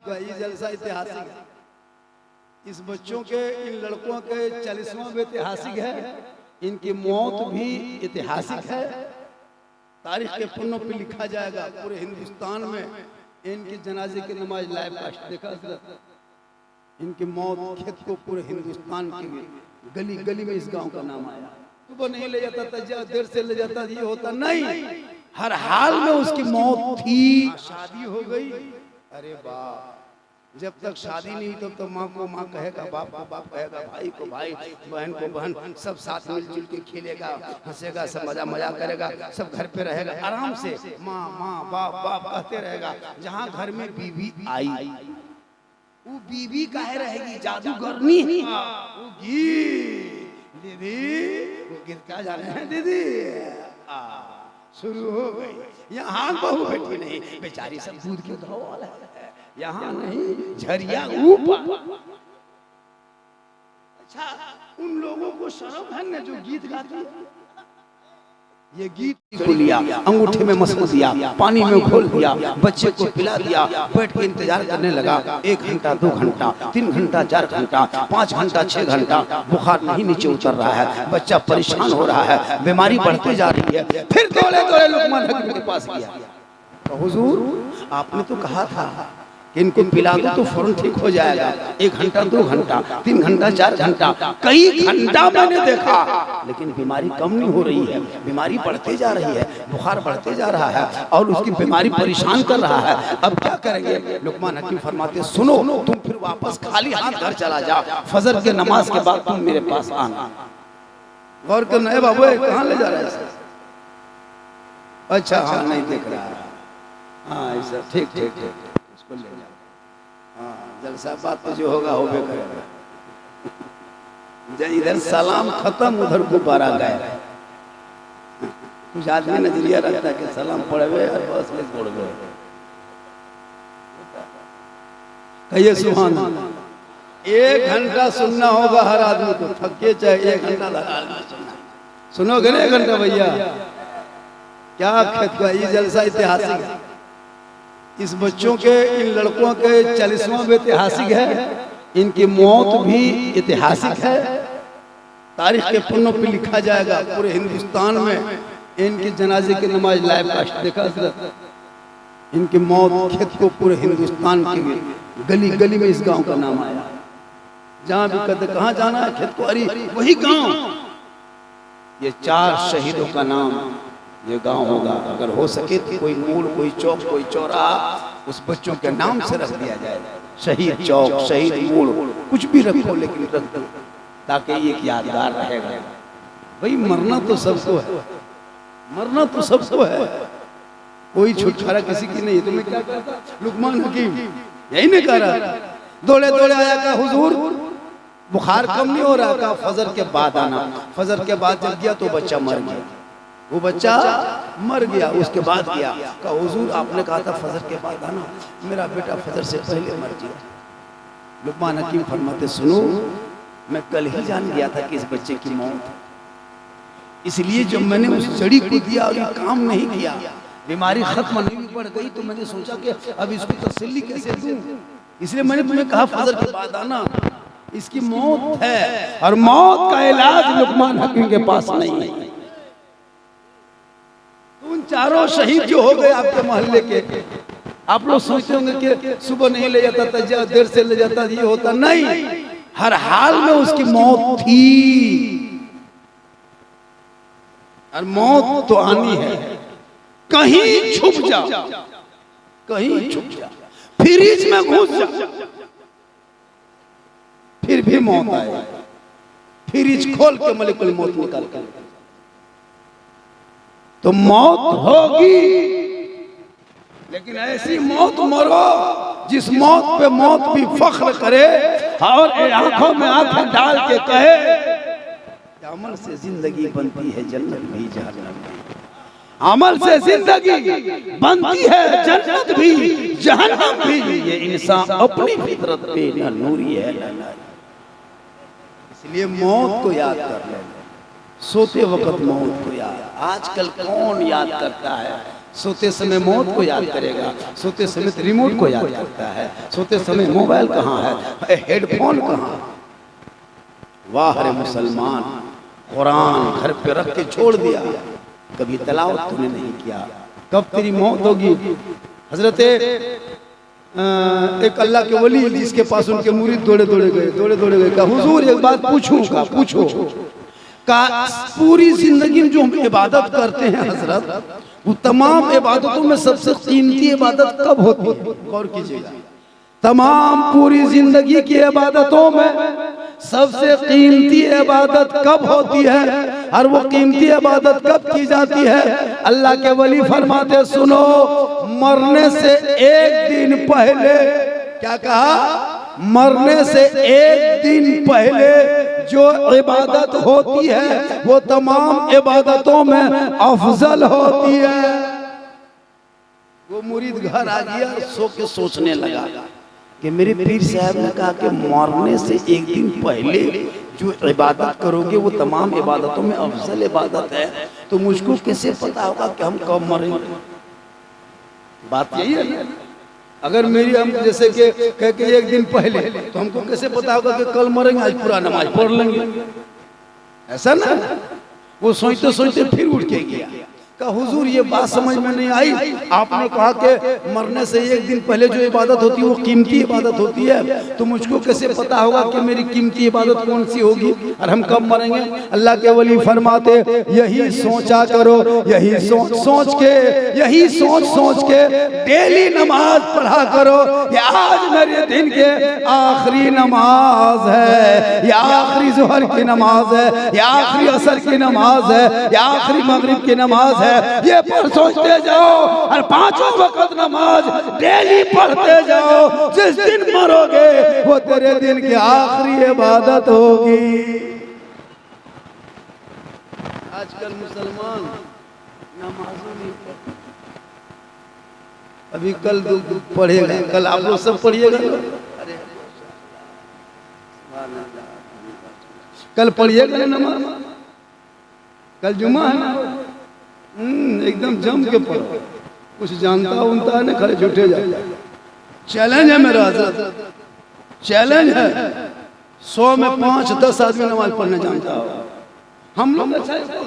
ये जलसा ऐतिहासिक है। इस बच्चों के, इन लड़कों के 40वां भी ऐतिहासिक है, इनकी मौत भी ऐतिहासिक है। तारीख के पन्नों पे लिखा जाएगा। पूरे हिंदुस्तान में इनकी जनाजे की नमाज लाइव कास्ट देखा। इनकी मौत खेत को पूरे हिंदुस्तान के गली गली में इस गांव का नाम आया। सुबह नहीं ले जाता था, देर से ले जाता, ये होता नहीं, हर हाल में उसकी मौत थी। शादी हो गई, अरे बाप, जब तक शादी नहीं तब तक माँ को माँ कहेगा, बाप को बाप कहेगा, भाई को भाई, बहन को बहन, सब साथ मिलजुल के खेलेगा, हंसेगा, सब मजा मजा करेगा, सब घर पे रहेगा आराम से, माँ माँ बाप बाप कहते रहेगा। जहाँ घर में बीवी आई, वो बीवी काहे रहेगी, जादूगरनी वो गीत, दीदी वो गीत क्या जाने हैं दीदी, शुरू हो गई। यहाँ बहू बैठी नहीं, बेचारी सब दूध के धो वाला है, यहाँ नहीं, झरिया ऊपर। अच्छा, उन लोगों को शर्म है ना जो गीत गाते हैं। ये गीत को लिया, अंगूठे में मसक दिया, पानी में घोल दिया, बच्चे को पिला दिया, बैठ के इंतजार करने लगा। 1 घंटा 2 घंटा 3 घंटा 4 घंटा 5 घंटा 6 घंटा, बुखार नहीं नीचे उतर रहा है, बच्चा परेशान हो रहा है, बीमारी बढ़ती जा रही है। फिर दौड़े दौड़े लुकमान हकीम के पास गया। तो हुजूर आपने तो कहा था इनको पिला दो तो फौरन ठीक हो जाएगा। 1 घंटा 2 घंटा 3 घंटा 4 घंटा, कई घंटा मैंने देखा, लेकिन बीमारी कम नहीं हो रही है, बीमारी बढ़ते जा रही है, बुखार बढ़ते जा रहा है और उसकी बीमारी परेशान कर रहा है। अब क्या करेंगे? लुकमान हकीम फरमाते, सुनो, तुम फिर वापस खाली हाथ घर चला जा, फजर के नमाज के बाद तुम मेरे पास आना। गौर करना है बाबू, कहाँ ले जा रहा है? अच्छा हाँ, नहीं देख रहा है, हाँ ऐसा, ठीक ठीक ठीक, ले जा। हाँ, जलसा बात तो जो होगा हो करेगा। इधर सलाम खत्म, उधर गुब्बारा गए। कुछ आदमी नजरिया रखता है कि सलाम पढ़वे और बस में छोड़ गए। कहिए सुभान अल्लाह। 1 घंटा सुनना होगा हर आदमी को, थके चाहे 1 घंटा लगा सुनना। सुनोगे ना 1 घंटा भैया? क्या खेत का ये जलसा ऐतिहासिक है। इस बच्चों के, इन लड़कों के 40वां भी ऐतिहासिक है, इनकी मौत भी ऐतिहासिक है। तारीख के पन्नों पे लिखा जाएगा। पूरे हिंदुस्तान में इनकी जनाजे की नमाज लाइव कास्ट देखा। इनकी मौत खेत को पूरे हिंदुस्तान के गली गली में इस गांव का नाम आया। जहां भी कहते कहाँ जाना है खेत को, अरे वही गांव। ये 4 शहीदों का नाम ये गांव होगा। अगर हो सके तो कोई मोड़, कोई चौक, कोई चौराहा उस बच्चों के नाम से रख दिया जाए। शहीद चौक, शहीद मोड़, कुछ भी रखो, लेकिन रख दो ताकि एक यादगार रहेगा। भाई मरना तो सबको है, मरना तो सबको है, कोई छुटकारा किसी की नहीं। तुम्हें क्या कहता लुकमान हकीम, यही नहीं कह रहा। दौड़े दौड़े आया का हुजूर बुखार कम नहीं हो रहा, का फजर के बाद आना। फजर के बाद जब गया तो बच्चा मर गया। वो बच्चा मर गया, उसके बाद गया, कहा हुजूर आपने कहा था फजर के बाद आना, मेरा बेटा फजर से पहले मर गया। लुकमान हकीम फरमाते, सुनो, मैं कल ही जान गया था कि इस बच्चे की मौत, इसलिए जब मैंने उस जड़ी को दिया और ये काम नहीं किया, बीमारी खत्म नहीं पड़ गई, तो मैंने सोचा कि अब इसको तसल्ली कैसे दूं, इसलिए मैंने तुम्हें कहा फजर के बाद आना। इसकी मौत है और मौत का इलाज लुकमान हकीम के पास नहीं है। उन 4 शहीद जो हो गए आपके मोहल्ले के, आप लोग सोचते होंगे कि सुबह नहीं ले जाता था, देर से ले जाता, ये होता नहीं, हर हाल में उसकी मौत थी। और मौत तो आनी है, कहीं छुप जा, कहीं छुप जा, फ्रिज में घुस जा, फिर भी मौत आए। फ्रिज खोल के मलिकुल मौत निकाल कर, तो मौत होगी, लेकिन ऐसी मौत मरो जिस मौत पे मौत भी फख्र करे और आंखों में आंखें डाल के कहे, अमल से जिंदगी बनती है जन्नत भी जहन्नम भी, अमल से जिंदगी बनती है जन्नत भी जहन्नम भी। ये इंसान अपनी फितरत पे न नूरी है न नारी, इसलिए मौत को याद कर ले, सोते वक्त मौत को याद। आजकल कौन याद करता है? सोते समय मौत को याद करेगा, सोते समय रिमोट को याद करता है, सोते समय मोबाइल कहाँ है, हेडफोन कहाँ है। वाह रे मुसलमान, कुरान घर पे रख के छोड़ दिया, कभी तलावत तूने नहीं किया, कब तेरी मौत होगी। हजरत एक अल्लाह के वली जिसके पास उनके मुरीद दौड़े दौड़े गए, कहा हुजूर एक बात पूछूं, का पूछो, का पूरी जिंदगी में जो हम इबादत करते हैं हजरत, वो तमाम इबादतों में सबसे कीमती इबादत कब होती है? गौर कीजिएगा, तमाम पूरी जिंदगी की इबादतों में सबसे कीमती इबादत कब होती है और वो कीमती इबादत कब की जाती है? अल्लाह के वली फरमाते सुनो, मरने से एक दिन पहले, क्या कहा? मरने से एक दिन पहले जो इबादत होती है वो तमाम इबादतों में अफजल होती है। वो मुरीद घर आ गया, सो के सोचने लगा कि मेरे पीर साहब ने कहा कि मरने से एक दिन पहले जो इबादत करोगे वो तमाम इबादतों में अफजल इबादत है, तो मुझको कैसे पता होगा कि हम कब मरेंगे? बात यही है। अगर मेरी हम जैसे कि कह के एक दिन पहले, तो हमको कैसे पता होगा कि कल मरेंगे, आज पूरा नमाज पढ़ लेंगे? ऐसा ना, वो सोचते सोचते फिर उठ के गया, कहा हुजूर ये बात समझ में नहीं आई, आपने कहा कि मरने से एक दिन पहले जो इबादत होती है वो कीमती इबादत होती है, तो मुझको कैसे पता होगा कि मेरी कीमती इबादत कौन सी होगी और हम कब मरेंगे? अल्लाह के वली फरमाते यही सोचा करो, यही सोच सोच के डेली नमाज पढ़ा करो कि आज मेरे दिन के आखिरी नमाज है, या आखिरी जोहर की नमाज है, या आखिरी असर की नमाज है, या आखिरी मगरिब की नमाज है। ये पर सोचते जाओ और पांचों वक्त नमाज डेली पढ़ते जाओ, जिस दिन मरोगे वो तेरे दिन की आखिरी इबादत होगी। आजकल मुसलमान नमाज़ नहीं पढ़ते। अभी कल पढ़ेगा, कल आप लोग सब पढ़िएगा, कल पढ़िएगा नमाज, कल जुमा है ना, एकदम जम के पढ़ो, कुछ जानता उनता है ना, खड़े झूठे जाते। चैलेंज है मेरा हजरत, चैलेंज है, 100 में 5-10 आदमी नमाज पढ़ने जानता हो। हम लोग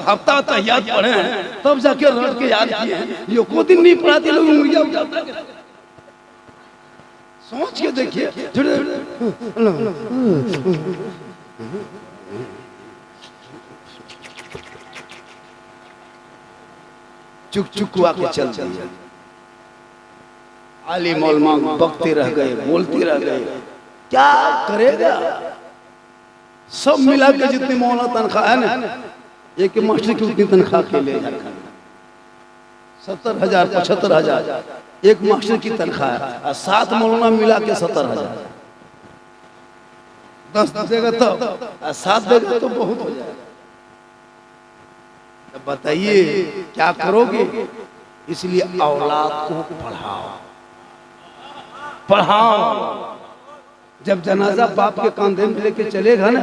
हफ्ता तैयार पढ़े हैं तब जाके रट के याद किए हैं, ये को दिन नहीं पढ़ाते लोग उंगलियां उठाते हैं। सोच के देखिए, चुक चुक हुआ के चल दिए, आलिम उलमा बकते रह गए, बोलते रह गए, क्या करेगा? सब मिला के जितनी मौला तनख्वाह है ना, एक मास्टर की उतनी तनख्वाह के ले 70,000 75,000 एक मास्टर की तनख्वाह है, 7 मौलाना मिला के 70,000। 10 देगा तो 7 देगा तो बहुत हो जाएगा। बताइए क्या करोगे? इसलिए औलाद को पढ़ाओ। जब जनाजा बाप के कांधे में लेके चलेगा ना,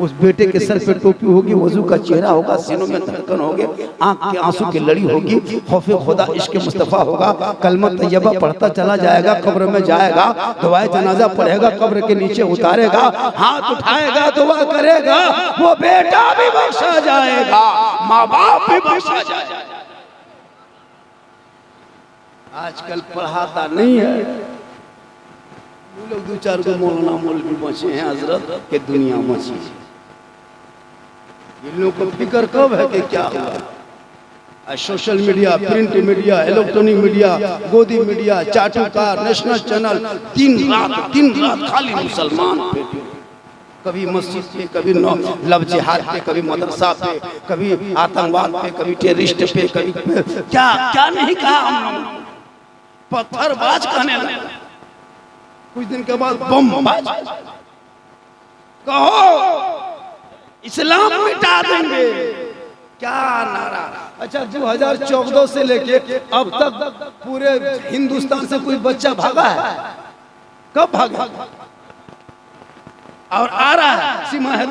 उस बेटे के सर पे टोपी होगी, वजू का चेहरा होगा, सीनों में धड़कन होगी, आंख के आंसू की लड़ी होगी, खौफे खुदा इश्क मुस्तफा होगा, कलमा तैयबा पढ़ता चला जाएगा, कब्र में जाएगा, दुआए जनाजा पढ़ेगा, कब्र के नीचे उतारेगा, हाथ उठाएगा, दुआ करेगा, वो बेटा भी बख्शा जाएगा, माँ बाप भी बख्शा जाएगा। आजकल पढ़ाता नहीं है लोग, 2-4 को मौलाना मौलवी बचे हैं हजरत के दुनिया बची। इन लोगों को फिक्र कब है कि क्या हुआ? Social media, print media, electronic media, गोदी मीडिया, चाटुकार, नेशनल चैनल, दिन रात खाली मुसलमान पे, कभी मस्जिद पे, कभी लव जिहाद पे, कभी मदरसा पे, कभी आतंकवाद पे, कभी टेररिस्ट पे, कभी क्या नहीं कहा हम लोग, पत्थरबाज कहने लगे, कुछ दिन के बाद बमबाज कहो इस्लाम मिटा देंगे, क्या नारा। अच्छा 2014 से लेके अब तक पूरे हिंदुस्तान से कोई बच्चा भागा है? कब भागा? और आ रहा है सीमा है,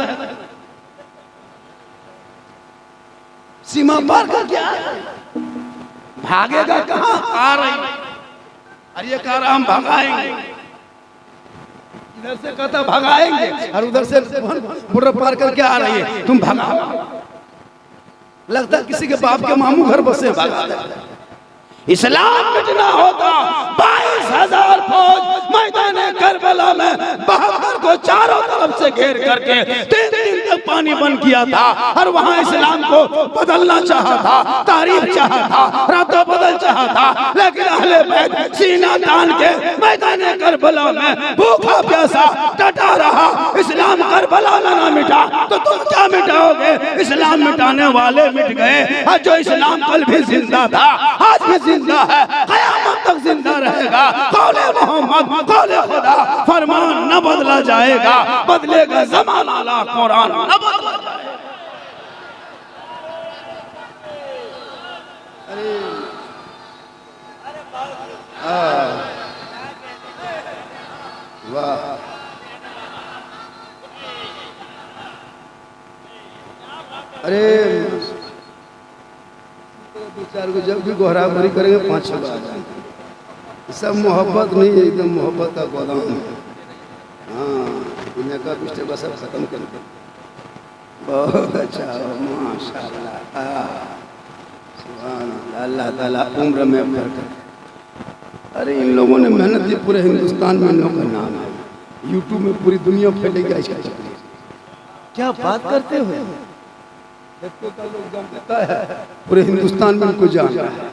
सीमा पार कर क्या भागेगा कहाँ? आ रही। अरे ये कह रहा हम भगाएंगे, इधर से कहता भगाएंगे और उधर से बॉर्डर पार करके आ रही है, तुम भगाओ। लगता किसी के बाप के मामू घर बसे, भगा देता। इस्लाम मिटना होता 22,000 फौज मैदान करबला में बहादुर को चारों तरफ से घेर करके 3 दिन तक पानी बंद किया था और वहां इस्लाम को बदलना चाहा था, तारीफ चाहा था, रातों बदल चाहा था, लेकिन अहले बैत सीना तान के मैदान करबला में भूखा प्यासा डटा रहा। इस्लाम करबला में ना मिटा तो तुम क्या मिटाओगे? इस्लाम मिटाने वाले मिट गए और जो इस्लाम कल भी जिंदा था आज भी जिंदा है, क़यामत तक जिंदा रहेगा। कौले मोहम्मद कौले खुदा, फरमान न बदला जाएगा, बदलेगा ज़माना ला कुरान न बदला जाएगा। वाह, अरे दो चार को जब भी गोहरा भरी करेंगे 5-6 बार। सब मोहब्बत नहीं, एकदम मोहब्बत का गोदाम है। हाँ, दुनिया का पिछले बस सब खत्म कर दे। बहुत अच्छा, माशाअल्लाह, सुभान अल्लाह, अल्लाह ताला उम्र में फर्क। अरे इन लोगों ने मेहनत की, पूरे हिंदुस्तान में इन लोगों का नाम है, यूट्यूब में पूरी दुनिया फैलेगी इसका चक्कर। क्या बात करते हो? का लोग जान देता है, पूरे हिंदुस्तान में उनको जान रहा है।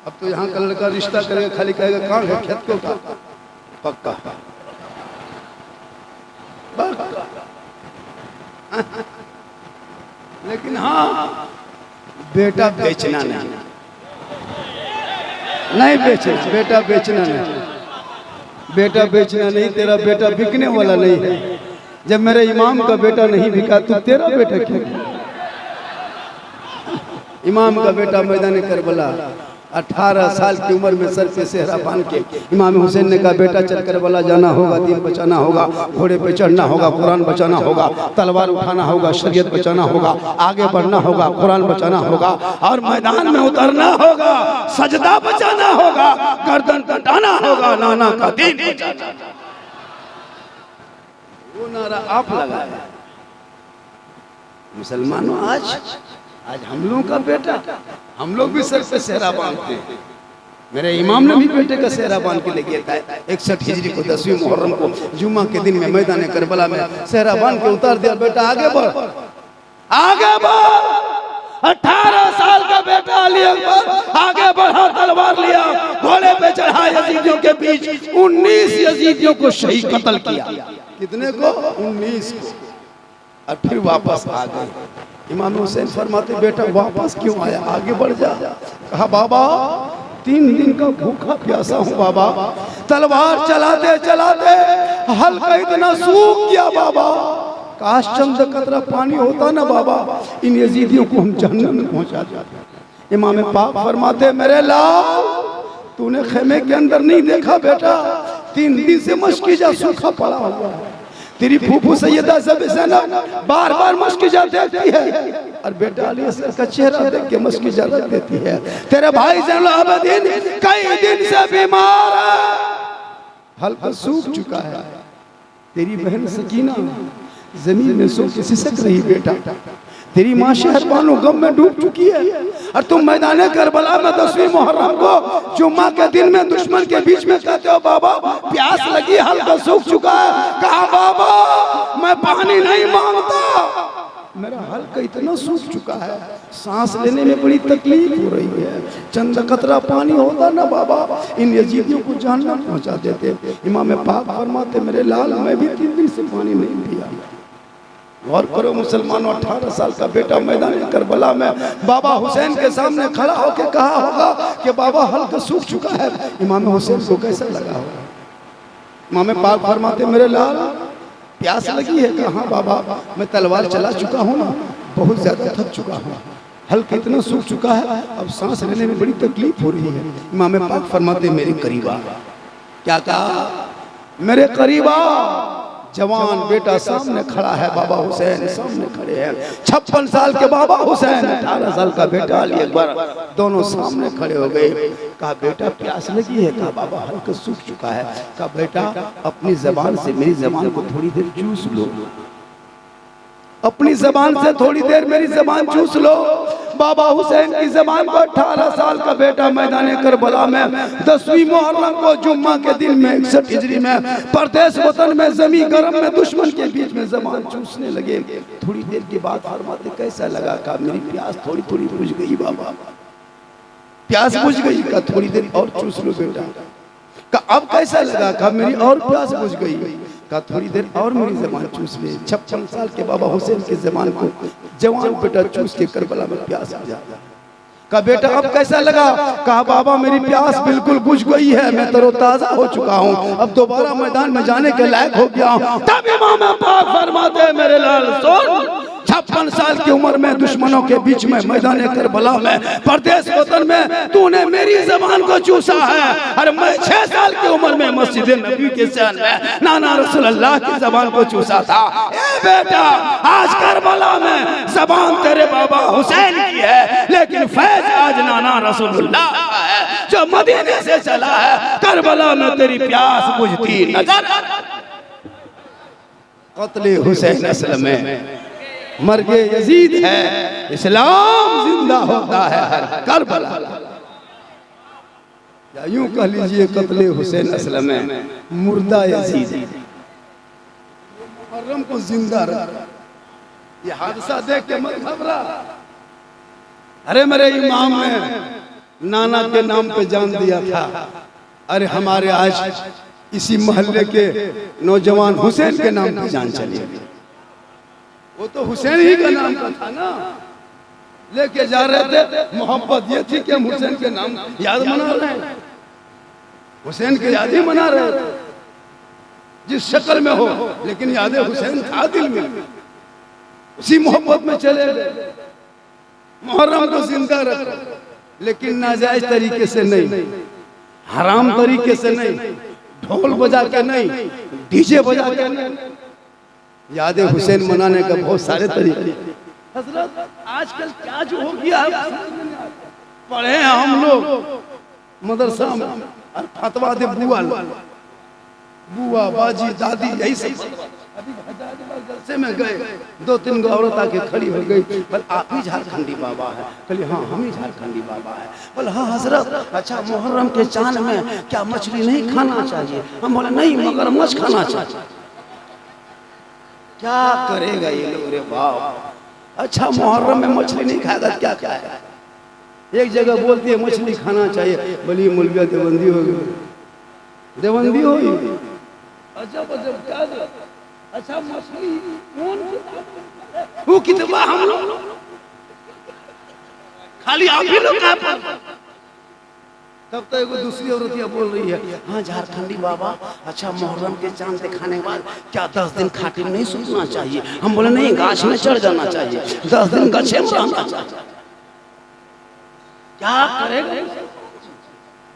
अब तो यहाँ का लड़का रिश्ता करेगा, खाली कहेगा कहाँ है खेत को का पक्का पक्का। लेकिन हाँ, बेटा बेचना नहीं बेचना, बेटा बेचना नहीं, बेटा बेचना नहीं। तेरा बेटा बिकने वाला नहीं है। जब मेरे इमाम का बेटा नहीं बिका तो तेरा बेटा क्या? इमाम का बेटा मैदान करबला 18 साल की उम्र में सर पे सेहरा बांध के इमाम हुसैन ने कहा बेटा चल करबला जाना होगा, दीन बचाना होगा, घोड़े पे चढ़ना होगा, कुरान बचाना होगा, तलवार उठाना होगा, शरीयत बचाना होगा, आगे बढ़ना होगा, कुरान बचाना होगा और मैदान में उतरना होगा, सजदा बचाना होगा, गर्दन कटाना होगा, नाना का दीन बचाना। वो नारा आप लगाया। मुसलमानों, आज हम लोगों का बेटा, हम लोग भी सर पे सेहरा बांधते हैं। मेरे इमाम ने भी बेटे का सेहरा बांध के ले गया था 61 हिजरी को 10वीं मुहर्रम को जुम्मा के दिन में मैदान करबला में सेहरा बांध के उतार दिया, बेटा आगे बढ़, आगे बढ़। 18 साल का बेटा अली अकबर आगे बढ़ा, तलवार लिया, घोड़े पे चढ़ा, यजीदियों के बीच 19 यजीदियों को शहीद कत्ल किया। कितने को? 19 को। और फिर वापस आ गए। इमाम हुसैन फरमाते बेटा वापस क्यों आया, आगे बढ़ जा। कहा बाबा 3 दिन का भूखा प्यासा हूँ बाबा। तलवार चलाते चलाते हल्का इतना सूख गया बाबा, काश चंद कतरा पानी होता ना बाबा, इन यजीदियों को हम जहन्नम में पहुंचा जाते। इमाम पाक फरमाते मेरे लाल तूने खेमे के अंदर नहीं देखा बेटा, 3 दिन से मशकीजा सूखा पड़ा हुआ है। तेरी फूफू सैयदा ज़ैनब बार बार मशकीजा देती है और बेटा अली असगर का चेहरा देख के मशकीजा रख देती है। तेरे भाई ज़ैनुल आबिदीन कई दिन से बीमार है, हल्का सूख चुका है। तेरी बहन सकीना जमीन में सो के सिसक रही बेटा। तेरी माँ शहरबानो गम में डूब चुकी है और तुम मैदान करबला में 10वीं मुहर्रम को जुम्मा के दिन में दुश्मन के बीच में कहते हो बाबा प्यास लगी, हल्का सूख चुका है। कहा बाबा मैं पानी नहीं मांगता, मेरा हल्का इतना सूख चुका है, सांस लेने में बड़ी तकलीफ हो रही है। चंद कतरा पानी होता ना बाबा, इन यजीदियों को जहन्नम पहुंचा देते। इमाम पाक फरमाते मेरे लाल मैं भी 3 दिन से पानी नहीं पिया। और करो मुसलमानों, 18 साल का बेटा मैदान करबला में बाबा हुसैन के सामने खड़ा होकर कहा होगा कि बाबा हल्का सूख चुका है। इमाम हुसैन को कैसा लगा होगा? इमाम पाक फरमाते मेरे लाल प्यास लगी है? कहा बाबा मैं तलवार चला चुका हूँ ना, बहुत ज्यादा थक चुका हूँ, हल्का इतना सूख चुका है, अब सांस लेने में बड़ी तकलीफ हो रही है। इमाम पाक फरमाते मेरे करीब आ। क्या कहा? मेरे करीब आ, जवान बेटा सामने खड़ा है, बाबा हुसैन सामने खड़े हैं। 56 साल के बाबा हुसैन, 18 साल का बेटा अली अकबर, दोनों सामने खड़े हो गए। कहा बेटा प्यास लगी है? कहा बाबा हल्का सूख चुका है। कहा बेटा अपनी जबान से मेरी जबान को थोड़ी देर चूस लो, अपनी जबान से थोड़ी देर मेरी जबान चूस लो। बाबा हुसैन की जबान को 18 साल का बेटा मैदान करबला में 10वीं मुहर्रम को जुम्मा के दिन में 61 हिजरी में परदेश वतन में जमी गरम में दुश्मन के बीच में जबान चूसने लगे। थोड़ी देर के बाद फरमाते कैसा लगा? कहा मेरी प्यास थोड़ी थोड़ी बुझ गई बाबा, प्यास बुझ गई। कहा थोड़ी देर और चूस लो बेटा। कहा अब कैसा लगा? कहा मेरी और प्यास बुझ गई। कहा थोड़ी देर और मेरी जबान चूस ले। 56 साल के बाबा हुसैन की जबान को जवान बेटा चूस के करबला में प्यास बुझा। कहा बेटा अब कैसा लगा? कहा बाबा मेरी प्यास बिल्कुल बुझ गई है, मैं तरोताजा हो चुका हूँ, अब दोबारा मैदान में जाने के लायक हो गया हूँ। तब इमाम पाक फरमाते हैं मेरे लाल सुन, 56 साल की उम्र में दुश्मनों के बीच में मैदान करबला में परदेश वतन में तूने मेरी जबान को चूसा है, और मैं 6 साल की उम्र में मस्जिद नबी के सहन में नाना रसूलुल्लाह की जबान को चूसा था। ए बेटा आज करबला में जबान तेरे बाबा हुसैन की है, लेकिन फैज आज नाना रसूलुल्लाह का है जो मदीने से चला है। करबला में तेरी प्यास बुझती नजर। कत्ले हुसैन असल में मर्गे यजीद है, इस्लाम जिंदा होता है हर करबला। या यूं कह लीजिए कत्ले हुसैन असल में मुर्दा यजीद, मुहर्रम को जिंदा रखा। ये हादसा देख के मत घबरा। अरे मेरे इमाम ने नाना के नाम पे जान दिया था, अरे हमारे आज इसी मोहल्ले के नौजवान हुसैन के नाम पे जान चली। वो तो हुसैन ही का नाम का था ना, लेके जा रहे थे। मोहब्बत ये थी कि हम हुसैन के नाम याद मना रहे हैं, हुसैन के याद ही मना रहे थे, जिस शक्ल में हो, लेकिन याद हुसैन था दिल में। उसी मोहब्बत में चले गए, मुहर्रम को जिंदा रखा, लेकिन नाजायज तरीके से नहीं, हराम तरीके से नहीं, ढोल बजा के नहीं, डीजे बजा के नहीं। याद हुसैन मनाने का बहुत सारे तरीके। हजरत आजकल क्या जो हो गया है, पढ़े हैं हम लोग मदरसा में, और फतवा दे बुआ बुआ बाजी दादी यही सब। अभी जलसे में गए, 2-3 गो औरत आके खड़ी हो गई, बोल आप ही झारखंडी बाबा है? कहली हाँ हम ही झारखंडी बाबा है। बोले हाँ हजरत, अच्छा मुहर्रम के चांद में क्या मछली नहीं खाना चाहिए? हम बोले नहीं मगरमच्छ खाना चाहिए। क्या करेगा ये लोग रे बाप। अच्छा मुहर्रम में मछली नहीं खाएगा क्या क्या है? एक जगह बोलती है मछली खाना चाहिए, बोली मुलबिया देवबंदी हो गई, देवबंदी हो गई। अजब अजब क्या। अच्छा मछली कौन वो कितना हम लोग खाली आप ही लोग। तब तो एगो दूसरी औरतिया बोल रही है हाँ झारखंडी बाबा, अच्छा मुहर्रम के चांद दिखाने के बाद क्या 10 दिन खाटी नहीं सूखना चाहिए? हम बोले नहीं गाछ में चढ़ जाना चाहिए, 10 दिन गछे में रहना चाहिए। क्या करेगा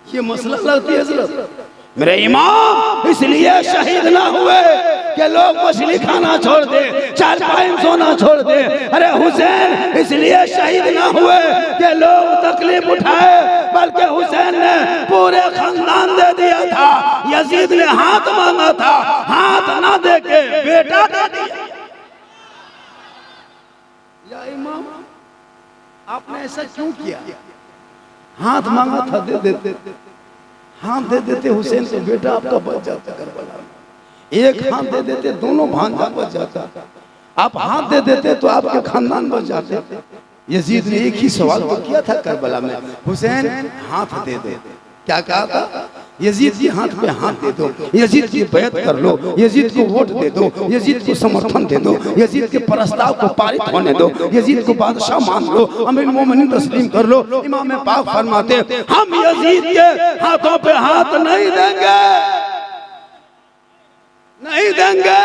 ये मसला लगती है हजरत। मेरे इमाम इसलिए शहीद ना हुए कि लोग मछली खाना छोड़ दे, चारपाई सोना छोड़ दे। अरे हुसैन इसलिए शहीद ना हुए कि लोग तकलीफ उठाए, बल्कि हुसैन ने पूरे खानदान दे दिया था। यजीद ने हाथ मांगा था, हाथ ना दे के बेटा दे दिया। या इमाम आपने ऐसा क्यों किया? हाथ मांगा था दे देते, हाथ दे देते हुसैन तो बेटा आपका बच जाता करबला में। एक हाथ दे देते दोनों भांजा बच जाता, आप हाथ दे देते तो आपके खानदान बच जाते। यजीद ने एक ही सवाल तो किया था करबला में, हुसैन हाथ दे दे। क्या कहा था? यजीद के हाथ पे हाथ दे दो, यजीद की बैत कर लो, यजीद को वोट दे दो, यजीद को समर्थन दे दो, यजीद के प्रस्ताव को पारित होने दो, यजीद को बादशाह मान लो, अमीर मोमिनीन तस्लीम कर लो। इमाम पाक फरमाते हम यजीद के हाथों पे हाथ नहीं देंगे, नहीं देंगे,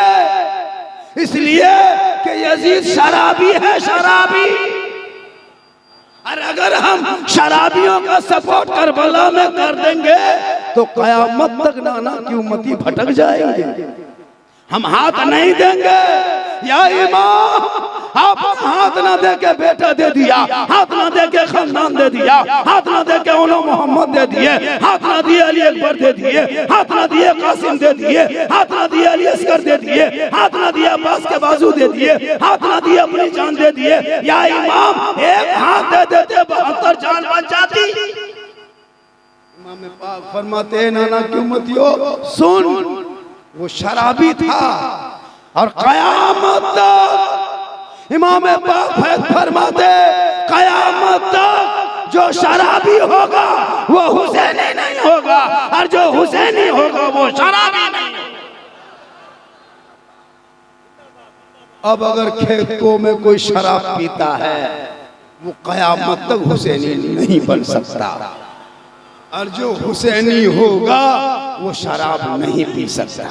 इसलिए कि यजीद शराबी है, शराबी। और अगर हम शराबियों का सपोर्ट करबला में कर देंगे तो कयामत तक नाना की उम्मती भटक जाएंगे। हम हाथ नहीं देंगे। या इमाम, आप हाथ ना दे के बेटा दे दिया, हाथ ना दे के खानदान दे दिया, हाथ ना दे के ओलो मोहम्मद दे दिए, हाथ ना दिए अली अकबर दे दिए, हाथ ना दिए कासिम दे दिए, हाथ ना दिए अली असगर दे दिए, हाथ ना दिए अब्बास के बाजू दे दिए, हाथ ना दिए अपनी जान दे दिए। या इमाम, एक हाथ दे देते 72 जान बच जाती। इमाम पाक फरमाते हैं, नाना की उम्मतियों सुन, वो शराबी था और कयामत तक इमाम पाक फरमाते, कयामत तक जो शराबी होगा वो हुसैनी नहीं होगा, और जो हुसैनी होगा वो शराबी नहीं। अब अगर खेतों में कोई शराब पीता है वो कयामत तक हुसैनी नहीं बन सकता, और जो हुसैनी होगा वो शराब नहीं पी सकता।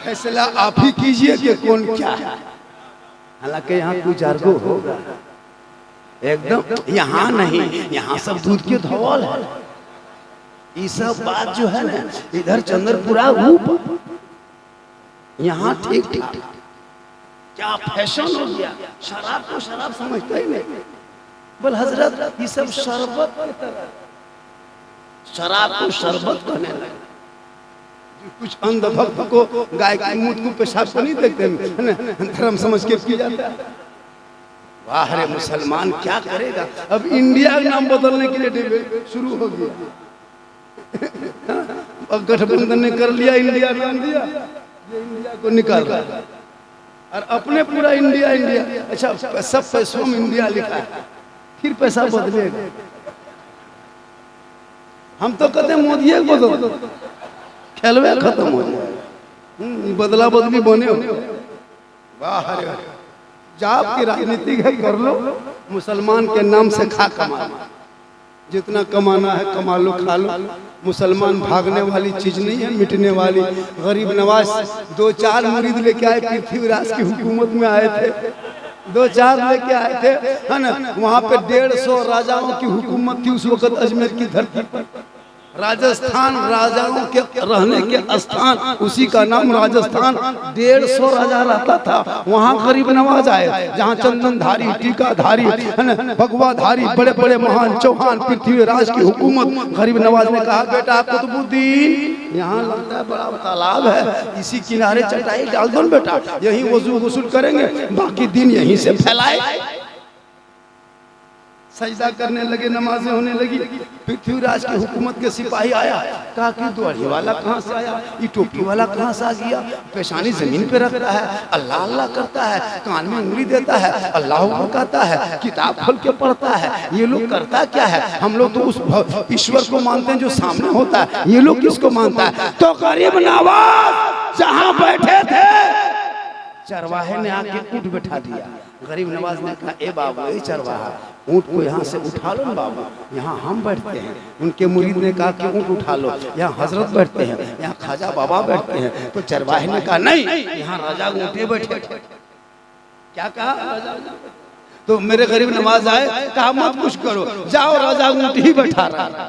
फैसला आप ही कीजिए कि कौन क्या है। हालांकि यहाँ कोई जारगो होगा एकदम, यहाँ नहीं, यहाँ सब दूध के धौल है। ये सब बात जो है ना, इधर चंद्रपुरा रूप, यहाँ ठीक ठीक। क्या फैशन हो गया, शराब को शराब समझता ही नहीं। बोल हजरत, ये सब शरबत की तरह, शराब को शरबत कहने लगे। कुछ अंधभक्त को गाय के मुंह को पेशाब को नहीं देखते, धर्म समझ के पी जाता है। वाह रे मुसलमान, क्या करेगा। अब इंडिया का नाम बदलने के लिए डिबेट शुरू हो गया। अब गठबंधन ने कर लिया, इंडिया नाम दिया, ये इंडिया को निकाल रहा है और अपने पूरा इंडिया इंडिया। अच्छा, सब पैसों में इंडिया लिखा है, फिर पैसा बदलेगा। हम तो कहते हैं मोदी बदल, खेलवे खत्म हो जाए, बदला बदली बने हो। वाह रे, जाप की राजनीति है, कर लो, मुसलमान के नाम से खा कमा, जितना कमाना है कमा लो, खा लो। मुसलमान भागने वाली चीज नहीं है, मिटने वाली। गरीब नवाज 2-4 मुरीद लेके आए, पृथ्वीराज की हुकूमत में आए थे, 2-4 लेके आए थे, है ना। वहाँ पे 150 राजाओं की हुकूमत थी उस वक्त अजमेर की धरती पर। राजस्थान राजाओं के रहने के स्थान, उसी का नाम राजस्थान। 150 राजा रहता था वहाँ। गरीब नवाज आए, जहाँ चंदनधारी, टीकाधारी, है ना, भगवाधारी, बड़े बड़े महान चौहान, पृथ्वीराज की हुकूमत। गरीब नवाज ने कहा, बेटा कुतुबुद्दीन, यहाँ लगता है बड़ा तालाब है, इसी किनारे चटाई डाल दो बेटा, यही वजू गुस्ल करेंगे, बाकी दिन यहीं से फैलाए। सजदा करने लगे, नमाजें होने लगी। पृथ्वीराज की हुकूमत के सिपाही आया, कहा कि दुआरी वाला कहाँ से आया, ये टोपी वाला कहाँ से आ गया, पेशानी जमीन पे रखता है, अल्लाह अल्लाह करता है, कान में उंगली देता है, अल्लाह कहता है, किताब खोल के पढ़ता है। ये लोग करता क्या है? हम लोग तो उस ईश्वर को मानते हैं जो सामने होता है, ये लोग किसको मानता है? तो गरीब नवाज जहाँ बैठे थे, चरवाहे ने आके ऊँट बैठा दिया। गरीब नवाज ने कहा, ए बाबू, ए चरवाहा, ऊँट को यहाँ से उठा लो बाबू, यहाँ हम बैठते हैं। उनके मुरीद ने कहा कि ऊँट उठा लो, यहाँ हजरत बैठते हैं, यहाँ ख्वाजा बाबा बैठते हैं। तो चरवाहे ने कहा, नहीं, यहाँ राजा ऊँटे बैठे। क्या कहा? तो मेरे गरीब नवाज आए, कहा मत कुछ करो, जाओ, राजा ऊँट ही बैठा रहा।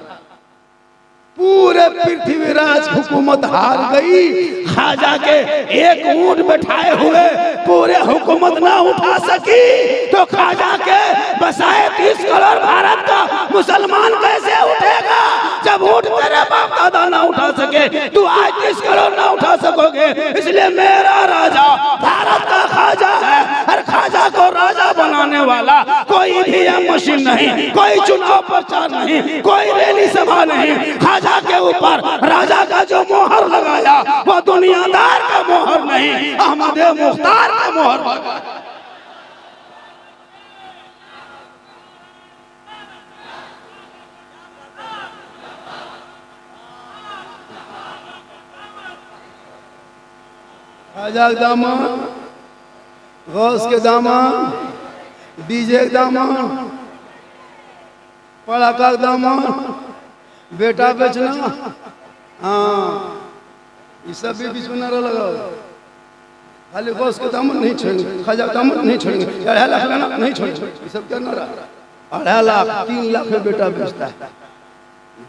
पूरे पृथ्वीराज हुकूमत हार गई। ख्वाजा के एक ऊँट बैठाए हुए पूरे हुकूमत ना उठा सकी, तो ख्वाजा के बसाए 30 करोड़ भारत का मुसलमान कैसे उठेगा? जब ऊँट तेरे बाप दादा ना उठा सके, तू आज 30 करोड़ ना उठा सकोगे। इसलिए मेरा राजा भारत का ख्वाजा है, हर ख्वाजा को राजा बनाने वाला कोई भी मशीन नहीं, कोई चुनाव प्रचार नहीं, कोई रैली सभा नहीं। ख्वाजा के ऊपर राजा का जो मोहर लगाया वो दुनियादार का मोहर नहीं, अहमद मुख्तार का मोहर लगाया। ख्वाजा के दामन, गौस के दामन, डीजे के दामन, पड़ाका के दामन, बेटा बेचना, हाँ, ये सब भी सुनारा लगाओ। खाली गौस के दामन नहीं छोड़ेंगे, ख्वाजा का दामन नहीं छोड़ेंगे, 2.5 लाख लेना नहीं छोड़ेंगे, ये सब क्या नारा? 2.5 लाख 3 लाख में बेटा बेचता है।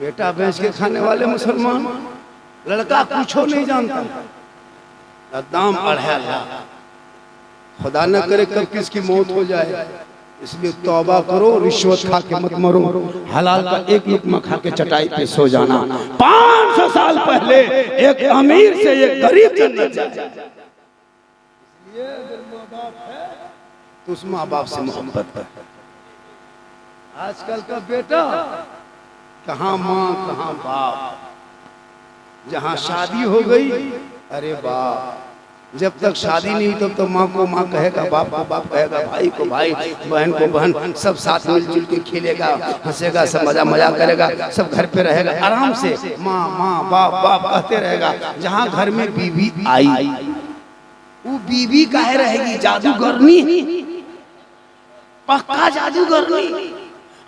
बेटा बेच के खाने वाले मुसलमान, लड़का कुछ नहीं जानता, दाम 2.5 लाख। खुदा न करे कब किसकी मौत हो जाए, इसलिए तौबा करो, रिश्वत खा के मत मरो, हलाल का एक लुकमा खा के चटाई पे सो जाना। 500 साल पहले एक अमीर से एक गरीब जन्नत जाए। इसलिए अगर माँ बाप है तो उस माँ बाप से मोहब्बत है। आजकल का बेटा कहाँ माँ कहाँ बाप, जहाँ शादी हो गई अरे बाप, जब तक शादी नहीं तब तो माँ को माँ कहेगा, बाप को बाप कहेगा, भाई को भाई, बहन को बहन, सब साथ मिलजुल के खेलेगा, हंसेगा, सब मजा करेगा, सब घर पे रहेगा आराम से, माँ माँ बाप बाप कहते रहेगा। जहाँ घर में बीवी आई वो बीवी काहे रहेगी, जादूगरनी, पक्का जादूगरनी।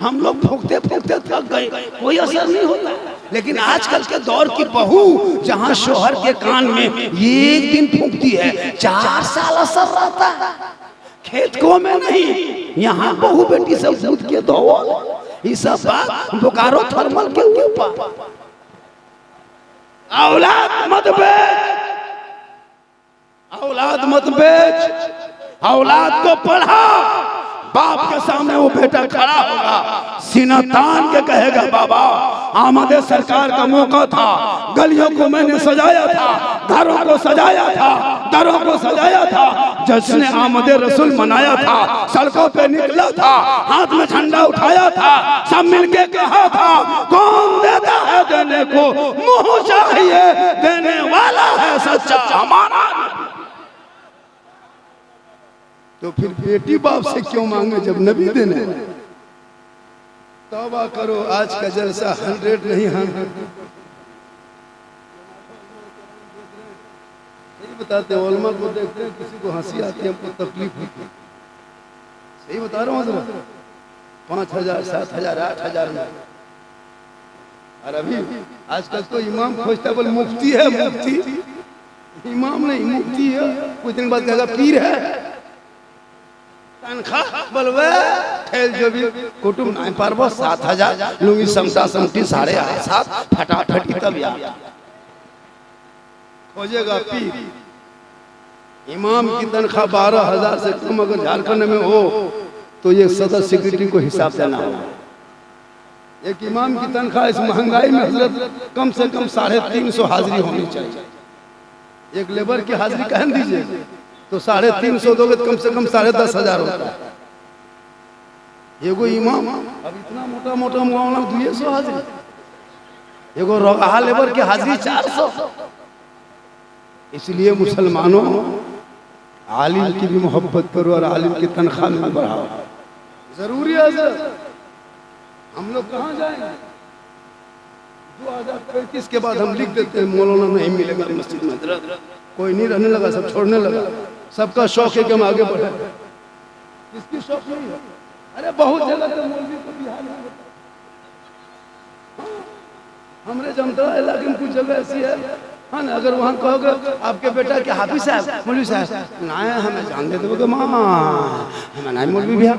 हम लोग फूकते फूकते थक गए, कोई असर नहीं होता। लेकिन आजकल के दौर की बहू जहां शोहर के कान में एक दिन फूकती है 4 साल असर रहता है। खेत को में नहीं, यहाँ बहू बेटी सब दूध के दो, ये सब बात बोकारो थर्मल के ऊपर। औलाद मत बेच, औलाद मत बेच, औलाद को पढ़ा। बाप के सामने वो बेटा खड़ा होगा, सीना तान के कहेगा, बाबा आमदे सरकार का मौका था, गलियों को मैंने सजाया था, घरों को सजाया था, दरों को सजाया था, जिसने आमदे रसूल मनाया था, सड़कों पे निकला था, हाथ में झंडा उठाया था, सब मिलके कहा था, कौन देता है देने को, मुंह चाहिए देने वाला है सच्चा हमारा। तो फिर बेटी बाप से क्यों मांगे जब नबी देने। तौबा करो, आज का जलसा 100 नहीं 100। सही बताते हैं, उलमा को देखते हैं, किसी को हंसी आती है, हमको तकलीफ होती है। सही बता रहा हूँ हज़रत, 5000 7000 8000 में। और अभी आजकल तो इमाम खोजता बोल मुफ्ती है, मुफ्ती इमाम नहीं मुफ्ती है। कुछ दिन बाद कहेगा पीर है, तनख्वाह बोलवे ठेल जो भी कुटुम नहीं पारबो 7000 लुंगी समता समटी 8.5 फटाफटी तब याद खोजेगा पीर। इमाम की तनख्वाह 12000 से कम अगर झारखंड में हो तो ये सदर सेक्रेटरी को हिसाब देना होगा। एक इमाम की तनख्वाह इस महंगाई में हजरत कम से कम 350 हाजिरी होनी चाहिए। एक लेबर की हाजिरी कहन दीजिए तो 350 दोगे तो कम से कम 10,500 होता है। एगो इमाम अब इतना मोटा मोटा मामला 200 हाजिरी, एगो रोगाहा लेबर की हाजिरी 400। इसलिए मुसलमानों आलिम की भी मोहब्बत करो और आलिम की तनख्वाह में बढ़ाओ, जरूरी है सर। हम लोग कहाँ जाएंगे? 2035 के बाद हम लिख देते हैं मौलाना नहीं मिलेगा मस्जिद में, कोई नहीं रहने लगा, सब छोड़ने लगा। सबका शौक है कि हम आगे बढ़े, किसकी शौक नहीं है? अरे बहुत जगह तो मौलवी को बिहार में हमरे जनता इलाके में कुछ जगह ऐसी है, हाँ ना, अगर वहाँ कहोगे आपके बेटा के हाफिज साहब मौलवी साहब ना हमें जान दे दोगे, माँ हमें नहीं मौलवी बिहार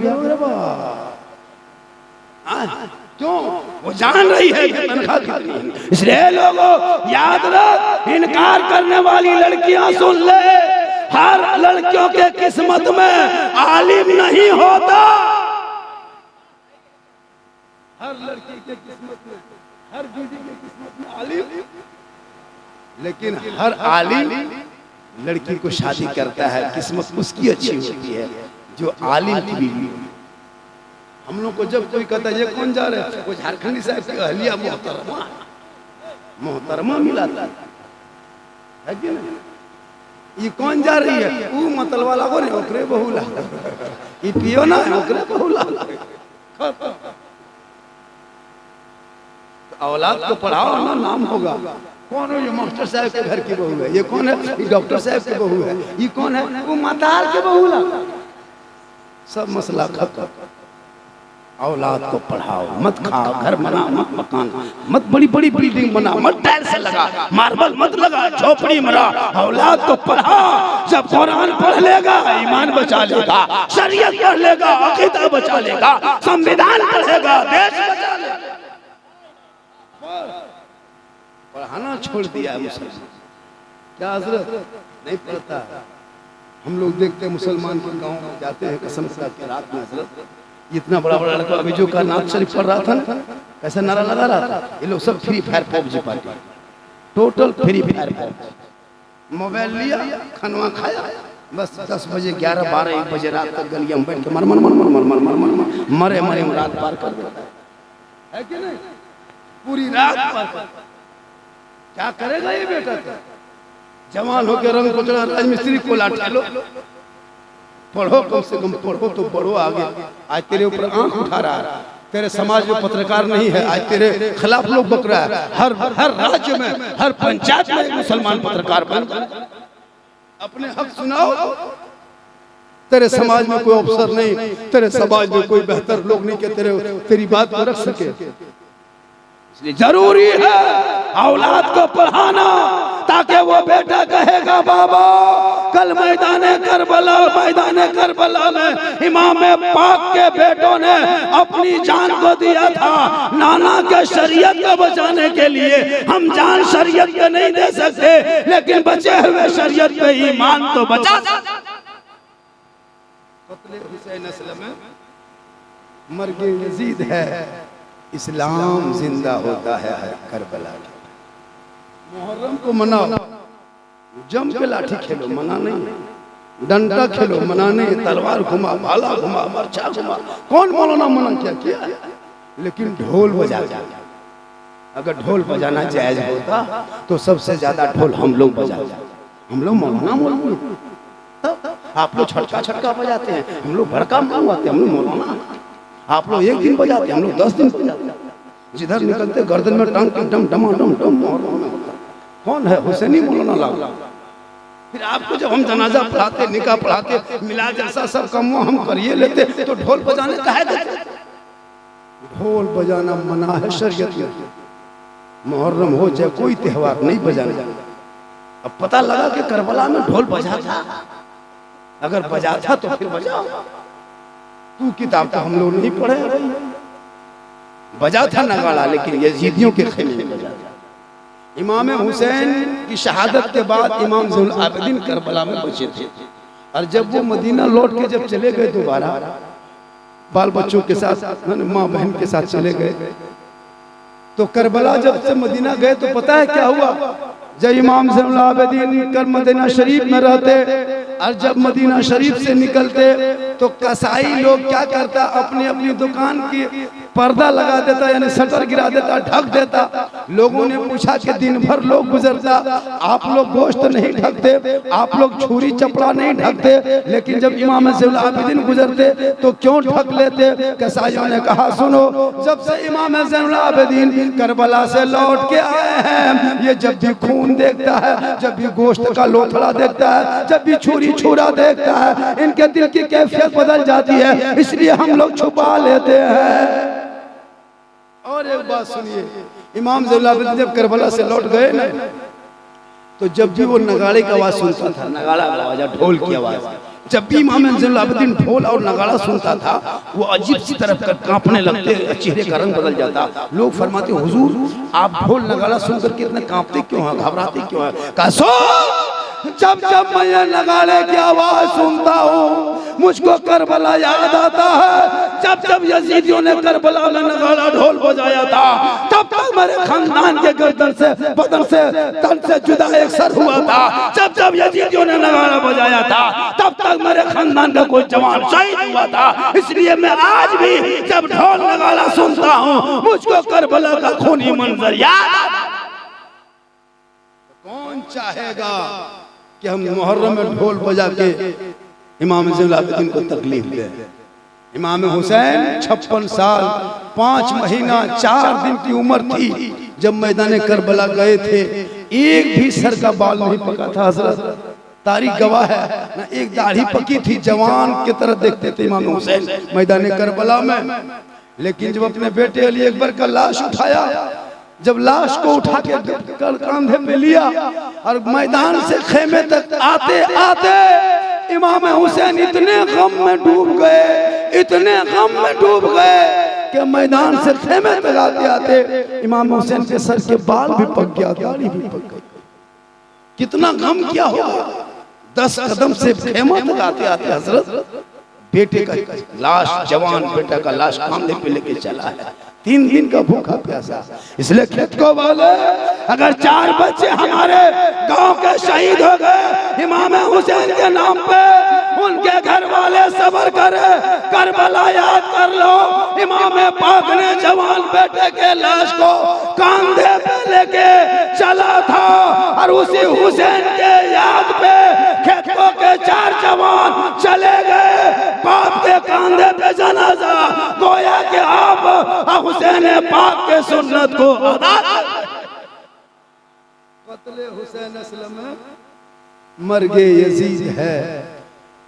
क्यों? वो जान रही है कि तनख्वाह कितनी है। इसलिए लोगों याद रख, इनकार करने वाली लड़कियां सुन ले, हर लड़कियों के किस्मत में आलिम नहीं होता। हर लड़की के किस्मत में, हर बीवी के किस्मत में आलिम, लेकिन हर आलिम लड़की को शादी करता है, किस्मत उसकी अच्छी होती है जो आलिम की बीवी। हम लोग को जब कोई कहता है ये कौन जा रहे हैं, वो झारखंडी साहब की अहलिया मोहतरमा मोहतरमा मिलाता है कि नहीं? ये कौन जा रही है? वो मतल वाला को नहीं, ओकरे बहुला, ये पियो ना ओकरे बहुला। औलाद को पढ़ाओ ना, नाम होगा। कौन है? ये मास्टर साहब के घर की बहू है। ये कौन है? ये डॉक्टर साहब की बहू है। ये कौन है? वो मतार के बहुला। सब मसला खत्म। औलाद को पढ़ाओ, मत खाओ, घर बनाओ, मत मकान, मत बड़ी बड़ी बिल्डिंग बनाओ, मत टाइल्स लगा, मार्बल मत लगा, झोपड़ी में रह। औलाद को पढ़ाओ। जब कुरान पढ़ लेगा ईमान बचा लेगा, शरीयत पढ़ लेगा अकीदा बचा लेगा, संविधान पढ़ेगा देश बचा लेगा। पढ़ाना छोड़ दिया है मुसलमान। क्या हजरत नहीं पड़ता। हम लोग देखते हैं मुसलमान के गांव में जाते हैं कसम खुदा के रात में हजरत, इतना बड़ा बड़ा लड़का अभी जो का नाथ शरीफ पढ़ रहा था ना, कैसा नारा लगा रहा था, ये लोग सब free fire PUBG party, total free fire PUBG. Mobile लिया, खाना खाया, बस 10 बजे 11 12 1 बजे रात तक गलियां में बैठ के मर मर मर मर मर मर मर मर मर मरे मरे रात पार कर देता है कि नहीं? पूरी रात पार कर। क्या करेगा ये बेटा? जवान होकर रंग पकड़ा राजमिस्त्री को लाठा लो, पढ़ो कम से कम पढ़ो तो बढ़ो आगे। आज तेरे ऊपर आंख उठा रहा है, तेरे समाज में पत्रकार नहीं है, आज तेरे खिलाफ लोग बक रहा है। हर राज्य में, हर पंचायत में मुसलमान पत्रकार बन अपने हक सुनाओ। तेरे समाज में कोई अफसर नहीं, तेरे समाज में कोई बेहतर लोग नहीं कि तेरी बात को रख सके। इसलिए जरूरी है औलाद को पढ़ाना, ताकि वो बेटा कहेगा बाबा कल मैदाने करबला में इमाम पाक के बेटों ने अपनी जान को दिया था नाना के शरीयत को बचाने के लिए। हम जान शरीयत पे नहीं दे सकते, लेकिन बचे हुए शरीयत पे ईमान तो बचा सकते। हुसैन अस्लम मर्गे यजीद है, इस्लाम जिंदा होता है करबला। मुहर्रम को मनाओ, जम के लाठी खेलो, मना नहीं। डंडा खेलो, मना नहीं। तलवार घुमा, भाला घुमा, मरचा घुमा, कौन मौलाना मना किया? लेकिन ढोल बजा। अगर ढोल बजाना जायज होता तो सबसे ज्यादा ढोल हम लोग बजाते। हम लोग मौलाना, आप लोग छटका बजाते हैं, हम लोग भड़का मंगवाते हैं, हम लोग मौलाना। आप लोग 1 दिन बजाते, हम लोग 10 दिन बजाते। जिधर निकलते गर्दन में टांग के डम डम डम डम। कौन है? हुसैनी मौलाना लाल। फिर आपको जब हम जनाजा पढ़ाते, निकाह पढ़ाते, मिलाद जलसा सब कम हम करिए लेते, तो ढोल बजाने काहे देते? ढोल बजाना मना है शरीयत में। मुहर्रम हो चाहे कोई त्योहार नहीं बजाना। अब पता लगा कि करबला में ढोल बजा था, अगर बजा था तो फिर बजाओ। तू किताब तो हम लोग नहीं पढ़े, बजा था नगाड़ा, लेकिन यजीदियों के खेमे में बजा था। इमाम हुसैन की शहादत के बाद इमाम ज़ैनुल आबिदीन करबला में बचे थे, और जब वो मदीना लौट के जब चले गए दोबारा बाल बच्चों के साथ, माँ बहन के साथ चले गए, तो करबला जब से मदीना गए तो पता है क्या हुआ? जब इमाम ज़ैनुल आबिदीन कर मदीना शरीफ में रहते और जब मदीना शरीफ से निकलते तो कसाई लोग क्या करता, अपनी अपनी दुकान की पर्दा लगा देता, यानी शटर गिरा देता, ढक देता। लोगों ने पूछा कि दिन भर लोग गुजरता, आप लोग गोश्त नहीं ढकते, आप लोग छुरी चपड़ा नहीं ढकते, लेकिन जब इमाम ज़ैनुल आबिदीन गुजरते तो क्यों ढक लेते? कसाईयों ने कहा सुनो, जब से इमाम ज़ैनुल आबिदीन करबला से लौट के आए हैं, ये जब भी खून देखता है, जब भी गोश्त का लोथड़ा देखता है, जब भी छुरी छुरा देखता है, इनके दिल की कैफियत बदल जाती है, इसलिए हम लोग छुपा लेते हैं। और एक बात सुनिए, इमाम ज़ैनुल आबिदीन जब करबला से लौट गए ना, तो जब भी वो नगाड़े की आवाज सुनता था, नगाड़ा की आवाज, ढोल की आवाज, जब भी इमाम ज़ैनुल आबिदीन ढोल और नगाड़ा सुनता था, वो अजीब सी तरफ कांपने लगते, चेहरे का रंग बदल जाता। लोग फरमाते हुजूर आप ढोल नगाड़ा सुनकर के इतने कांपते क्यों हैं, घबराते क्यों हैं? कहा जब जब मैं ये नगाड़े की आवाज सुनता हूँ मुझको करबला याद आता है। जब जब यजीदियों ने करबला में नगाड़ा ढोल बजाया था, तब तक मेरे खानदान के गर्दन से, बदन से, तन से जुदा एक सर हुआ था। जब जब यजीदियों ने नगाड़ा बजाया था, तब तक मेरे खानदान का कोई जवान शहीद हुआ था। इसलिए मैं आज भी जब ढोल नगाड़ा सुनता हूँ मुझको करबला का खूनी मंजर याद आता है। कौन चाहेगा कि हम मुहर्रम में ढोल बजा के इमाम ज़ैनुल आबिदीन को तकलीफ दें? इमाम हुसैन 56 साल 5 महीना 4 दिन की उम्र थी जब मैदान करबला गए थे। एक भी सर का बाल नहीं पका था हजरत, तारीख गवाह है ना। एक दाढ़ी पकी थी, जवान की तरह देखते थे इमाम हुसैन मैदान करबला में। लेकिन जब अपने बेटे अली अकबर का लाश उठाया, जब लाश को उठा के कंधे पे लिया और मैदान से खेमे तक आते आते इमाम हुसैन इतने गम में डूब गए, इतने गम में डूब गए कि मैदान से खेमे तक आते आते इमाम हुसैन के सर के बाल भी पक गया, दाढ़ी भी पक गई। कितना गम किया होगा। 10 कदम से खेमा तक आते आते हजरत बेटे का लाश, जवान बेटा का लाश कांधे पे लेके चला है। 3 दिन का भूखा प्यासा। इसलिए खेत को बोले अगर 4 बच्चे हमारे गांव के शहीद हो गए इमाम हुसैन के नाम पे, उनके घर वाले सब्र करे, करबला याद कर लो। इमाम पाक ने जवान बेटे के लाश को कांधे पे लेके चला था और उसी हुसैन के याद पे खेतों के 4 जवान चले गए। बाप के कांधे पे जनाजा, गोया के आप हुसैन पाक के सुन्नत को अदा कर। कत्ले हुसैन असलम मर्गे यजीद है,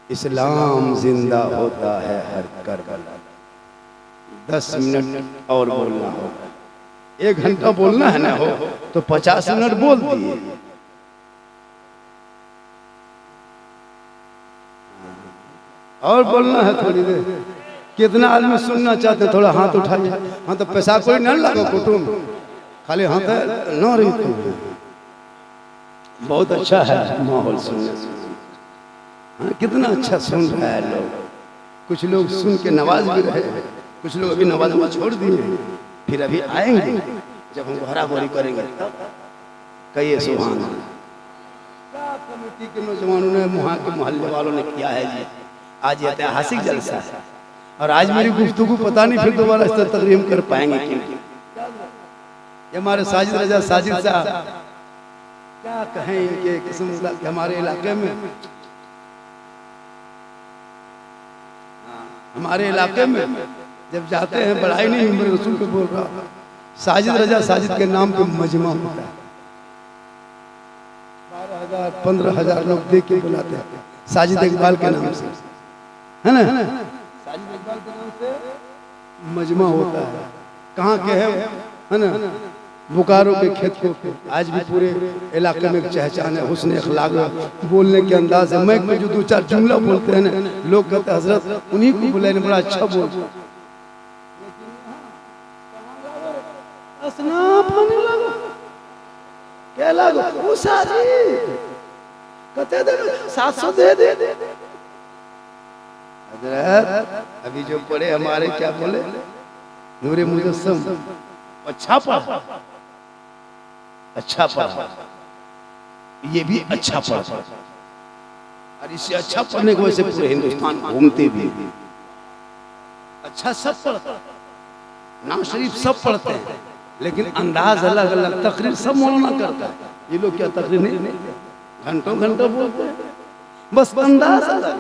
इस्लाम जिंदा होता है हर करबला। 10 मिनट और बोलना होगा। 1 घंटा बोलना है ना हो तो 50 मिनट बोल दिए। और बोलना है थोड़ी देर। कितना आदमी सुनना चाहते, थोड़ा हाथ उठाइए। हाँ तो पैसा कोई न लगो कुटुम, खाली हाथ न रही तो बहुत अच्छा है माहौल सुनने। हाँ कितना अच्छा सुन रहा है लोग। कुछ लोग सुन के नवाज भी रहे, कुछ लोग अभी नवाज में छोड़ दिए, फिर अभी आएंगे जब हम घोरा घोरी करेंगे तब। कहिए सुभान अल्लाह। क्या कमेटी के नौजवानों ने, वहाँ के मोहल्ले वालों ने किया है जी। आज ये ऐतिहासिक जलसा है और आज मेरी गुफ्तगू पता नहीं फिर दोबारा इस तरह तकरीम कर पाएंगे कि ये हमारे साजिद रजा साजिद साहब क्या कहें इनके किस्म के हमारे इलाके में। हमारे इलाके में जब जाते हैं बड़ाई नहीं, मेरे रसूल पे बोल रहा, साजिद रजा साजिद के नाम पे मजमा होता है। 12,000 15,000 लोग देख के बुलाते हैं साजिद इकबाल के नाम से, है ना। साजिद इकबाल के नाम से मजमा होता है। कहाँ के है ना, बोकारो के खेत को। आज भी पूरे इलाके में पहचान है हुस्न अखलाक, बोलने के अंदाज है। मैं जो 2-4 जुमला बोलते हैं ना, लोग कहते हैं हजरत उन्हीं को बुलाए बड़ा अच्छा बोलते। क्या लागो कहते 700 दे। हजरत अभी जो पढ़े हमारे क्या बोले, नूरे मुजस्सम अच्छा पढ़ा, अच्छा पढ़ा, ये भी अच्छा पढ़ा। और इससे अच्छा पढ़ने की वजह से पूरे हिंदुस्तान घूमते भी। अच्छा सब पढ़ता, नाम शरीफ सब पढ़ते हैं, लेकिन अंदाज अलग अलग। तकरीर सब मौलाना करता है, ये लोग क्या तकरीर नहीं, घंटों घंटों बोलते हैं, बस अंदाज अलग,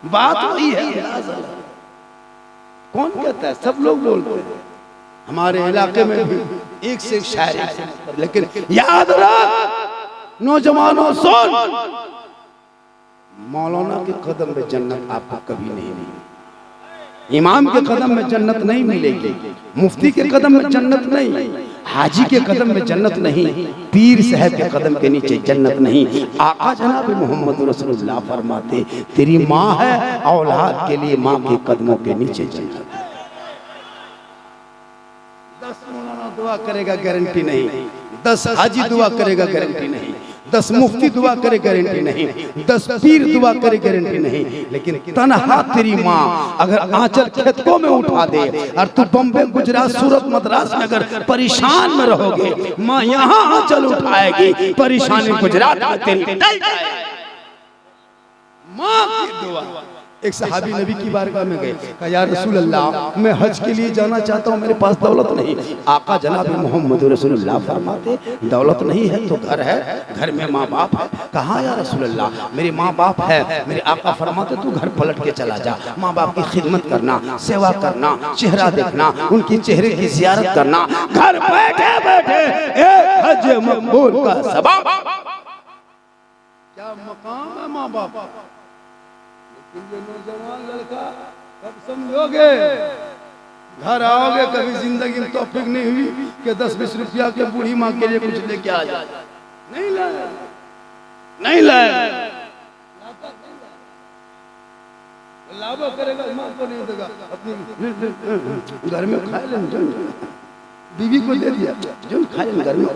बात वही है, अंदाज अलग। कौन कहता है, सब लोग बोलते हैं। हमारे इलाके में भी एक से एक शायर, लेकिन याद रख नौजवानों सुन, मौलाना के कदम में जन्नत आपको कभी नहीं मिलेगी, इमाम के कदम में जन्नत नहीं मिलेगी, मुफ्ती के कदम में जन्नत नहीं, हाजी के कदम में जन्नत नहीं, पीर साहब के कदम के नीचे जन्नत नहीं। आका जनाब मोहम्मद रसूलुल्लाह फरमाते तेरी माँ है, औलाद के लिए माँ के कदमों के नीचे जन्नत है। 10 मौलाना दुआ करेगा गारंटी नहीं, 10 हाजी दुआ करेगा गारंटी नहीं, 10 मुफ्ती दुआ करे गारंटी नहीं, 10 पीर दुआ करे गारंटी नहीं, लेकिन तनहा तेरी माँ अगर आंचल खेतों में उठा दे और तू बम्बे गुजरात सूरत मद्रास में अगर परेशान में रहोगे, माँ यहाँ आंचल उठाएगी, परेशानी गुजरात में तेरी माँ की दुआ। एक सहाबी नबी की बारगाह में गए, कहा या रसूल अल्लाह मैं हज के लिए जाना चाहता हूँ, मेरे पास दौलत नहीं। आका जनाब मोहम्मद रसूलुल्लाह फरमाते दौलत नहीं है तो घर है, घर में माँ बाप है। कहा या रसूल अल्लाह मेरे माँ बाप है, मेरे आका फरमाते तू घर पलट के चला जा, माँ बाप की खिदमत करना, सेवा करना, चेहरा देखना, उनकी चेहरे की जियारत करना, घर बैठे बैठे एक हज मकबूल का सबब। क्या मकाम है माँ बाप। ये नौजवान लड़का कब समझोगे, घर आओगे कभी जिंदगी में तौफीक नहीं हुई कि 10-20 रुपया के बूढ़ी माँ के लिए कुछ लेके आ जाए, नहीं लाया, नहीं लाया, लाभा करेगा माँ को नहीं देगा, अपनी घर में खा ले, बीवी को दे दिया जो खा ले घर में।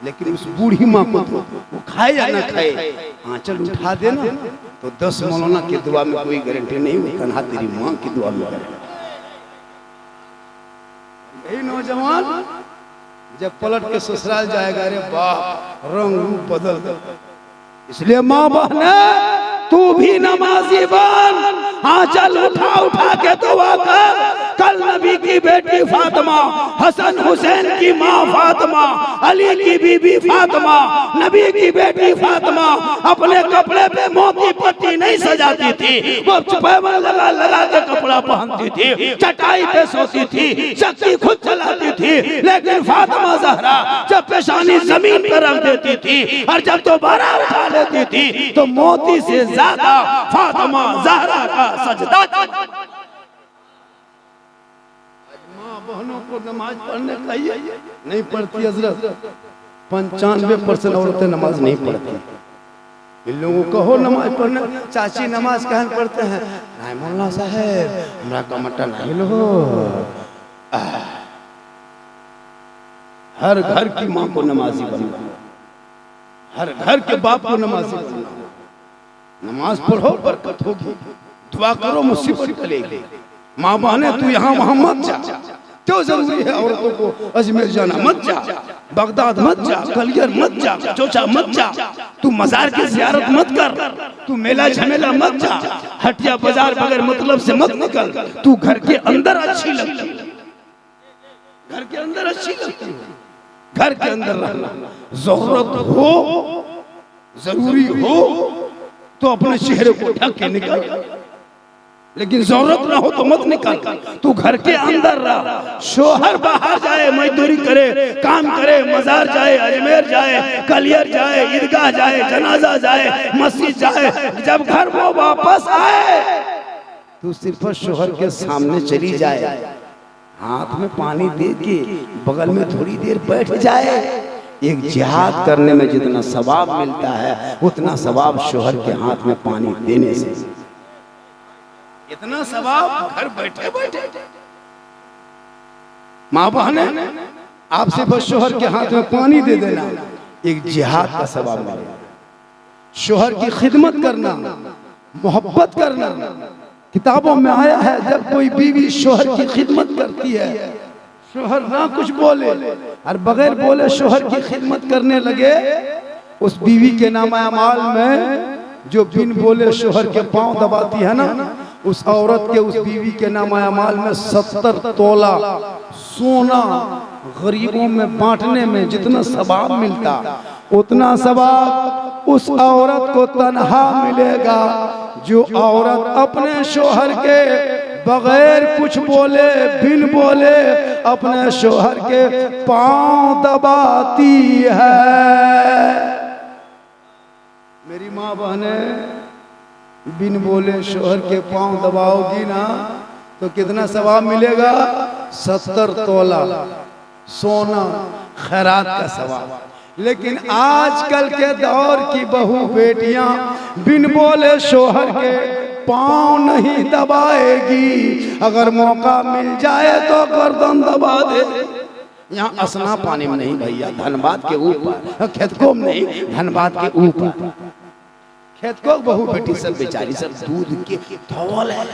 लेकिन उस बूढ़ी माँ को तो वो खाए या ना खाए, आंचल उठा देना तो 10 मौलाना की दुआ में कोई गारंटी नहीं, वो तन्हा तेरी माँ की दुआ में गारंटी। यही नौजवान जब पलट के ससुराल जाएगा, अरे बाप रंग रूप बदल दो। इसलिए माँ बहन तू भी नमाजी बन, आंचल उठा उठा के दुआ कर। कल नबी की बेटी फातिमा, हसन हुसैन की माँ फातिमा, अली की बीबी फातिमा, नबी की बेटी फातिमा अपने कपड़े पे मोती पट्टी नहीं सजाती थी, वो पैबंद लगा लगा के कपड़ा पहनती थी, चटाई पे सोती थी, चक्की खुद चलाती थी। लेकिन फातिमा ज़हरा जब पेशानी जमीन पर रख देती थी और जब दोबारा उठा लेती थी तो मोती से ज्यादा फातिमा ज़हरा का सजदा था। बहनों को नमाज पढ़ने चाहिए, नहीं पढ़ती हजरत। 95% औरतें नमाज नहीं पढ़ती। इन लोगों को कहो नमाज पढ़ने, चाची नमाज कहाँ पढ़ते हैं, नहीं मौलाना साहब हमरा का मट्टा नहीं लो। हर घर की माँ को नमाजी बनना, हर घर के बाप को नमाजी बनना। नमाज पढ़ो बरकत होगी, दुआ करो मुसीबत टलेगी। माँ बहने तू यहाँ वहां मत जा, क्यों जरूरी है औरतों को अजमेर जाना? मत जा, बगदाद मत जा, कलियर मत जा, चोचा मत जा, तू मजार की ज़ियारत मत कर, तू मेला झमेला मत जा, हटिया बाजार बगैर मतलब से मत निकल। तू घर के अंदर अच्छी लगती है, घर के अंदर अच्छी लगती है, घर के अंदर रहना। जरूरत हो, जरूरी हो तो अपने चेहरे को ढक के निकल, लेकिन जरूरत ना हो तो मत निकल। तू घर के अंदर रह। शोहर बाहर जाए, मजदूरी करे, काम करे, मजार जाए, अजमेर जाए, कलियर जाए, ईदगाह जाए, जनाजा जाए, मस्जिद जाए, जब घर वो वापस आए तू सिर्फ शोहर के सामने चली जाए, हाथ में पानी दे के बगल में थोड़ी देर बैठ जाए। एक जिहाद करने में जितना सवाब मिलता है उतना सवाब शोहर के हाथ में पानी देने से, इतना सवाब घर बैठे बैठे। माँ बहने आपसे बस शोहर के हाथ में पानी दे देना एक जिहाद का सवाब मिलेगा। शोहर की खिदमत करना, मोहब्बत करना। किताबों में आया है जब कोई बीवी शोहर की खिदमत करती है, शोहर ना कुछ बोले और बगैर बोले शोहर की खिदमत करने लगे, उस बीवी के नामा अमाल में जो बिन बोले शोहर के पांव दबाती है ना, उस औरत के उस बीवी के नामा अमाल में 70 तोला सोना गरीबों में बांटने में जितना सवाब मिलता उतना सवाब उस औरत को तन्हा मिलेगा जो औरत अपने शोहर के बगैर कुछ बोले बिन बोले अपने शोहर के पांव दबाती है। मेरी माँ बहने बिन बोले शोहर के पांव दबाओगी ना तो कितना सवाब मिलेगा? 70 तोला सोना खैरात का सवाब। लेकिन आजकल के दौर की बहू बेटियां बिन बोले शोहर के पांव नहीं दबाएगी, अगर मौका मिल जाए तो गर्दन दबा दे। यहाँ असना पानी में नहीं भैया, धनबाद के ऊपर, खेतकों में नहीं, धनबाद के ऊपर। खेतकों बहू बेटी सब बेचारी सब दूध के धौल है।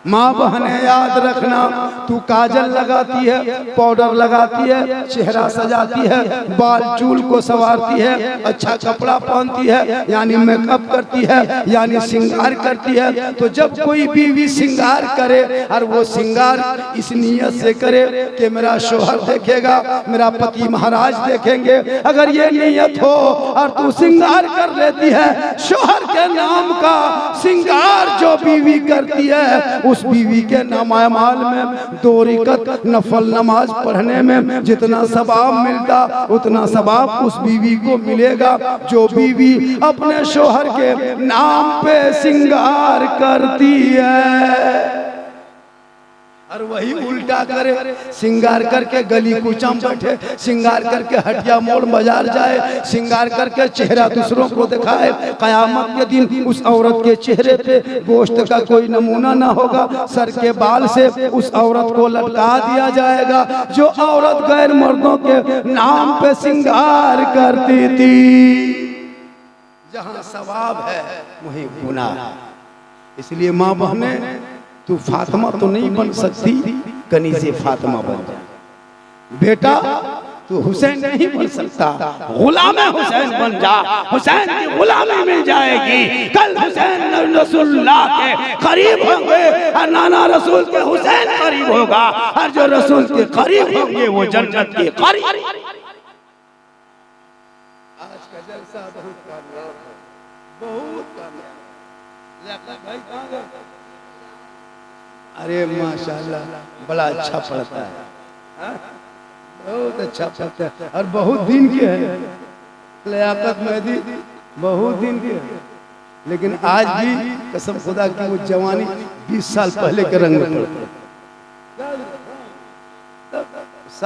माँ बहने याद रखना, तू काजल लगाती है, पाउडर लगाती है, चेहरा सजाती है, बाल चूल को संवारती है, अच्छा कपड़ा पहनती है, यानी मेकअप करती है, यानी श्रृंगार करती है। तो जब कोई बीवी श्रृंगार करे और वो श्रृंगार इस नियत से करे कि मेरा शोहर देखेगा, मेरा पति महाराज देखेंगे, अगर ये नियत हो और तू श्रृंगार कर लेती है, शोहर के नाम का श्रृंगार जो बीवी करती है उस बीवी के नामामाल में 2 रकात नफल नमाज पढ़ने में जितना सवाब मिलता उतना सवाब उस बीवी को मिलेगा जो बीवी अपने शोहर के नाम पे श्रृंगार करती है। और वही उल्टा करे, सिंगार करके गली कूचा में बैठे, सिंगार करके हटिया मोड़ बाजार जाए, सिंगार करके चेहरा दूसरों को दिखाए। कयामत के दिन उस औरत के चेहरे पे गोश्त का कोई नमूना ना होगा। सर के बाल से उस औरत को लटका दिया जाएगा। जो औरत गैर मर्दों के नाम पे सिंगार करती थी, जहां सवाब है वहीं गुनाह। इसलिए माँ बहने, तू फातिमा तो नहीं बन सकती, कनीज़े फातिमा बन जा। बेटा तू हुसैन नहीं बन सकता, गुलाम हुसैन बन जा। हुसैन की गुलामी मिल जाएगी। कल हुसैन रसूलुल्लाह के करीब होंगे और नाना रसूल के हुसैन करीब होगा, और जो रसूल के करीब होंगे वो जन्नत के करीब। आज का जलसा बहुत कामयाब है, बहुत कामयाब। भाई कहाँ गए? अरे माशाल्लाह बड़ा अच्छा पढ़ता है, बहुत अच्छा पढ़ता है, और बहुत दिन के है। लियाकत मेहदी बहुत दिन के है, लेकिन आज भी कसम खुदा की वो जवानी 20 साल पहले के रंग में पड़ता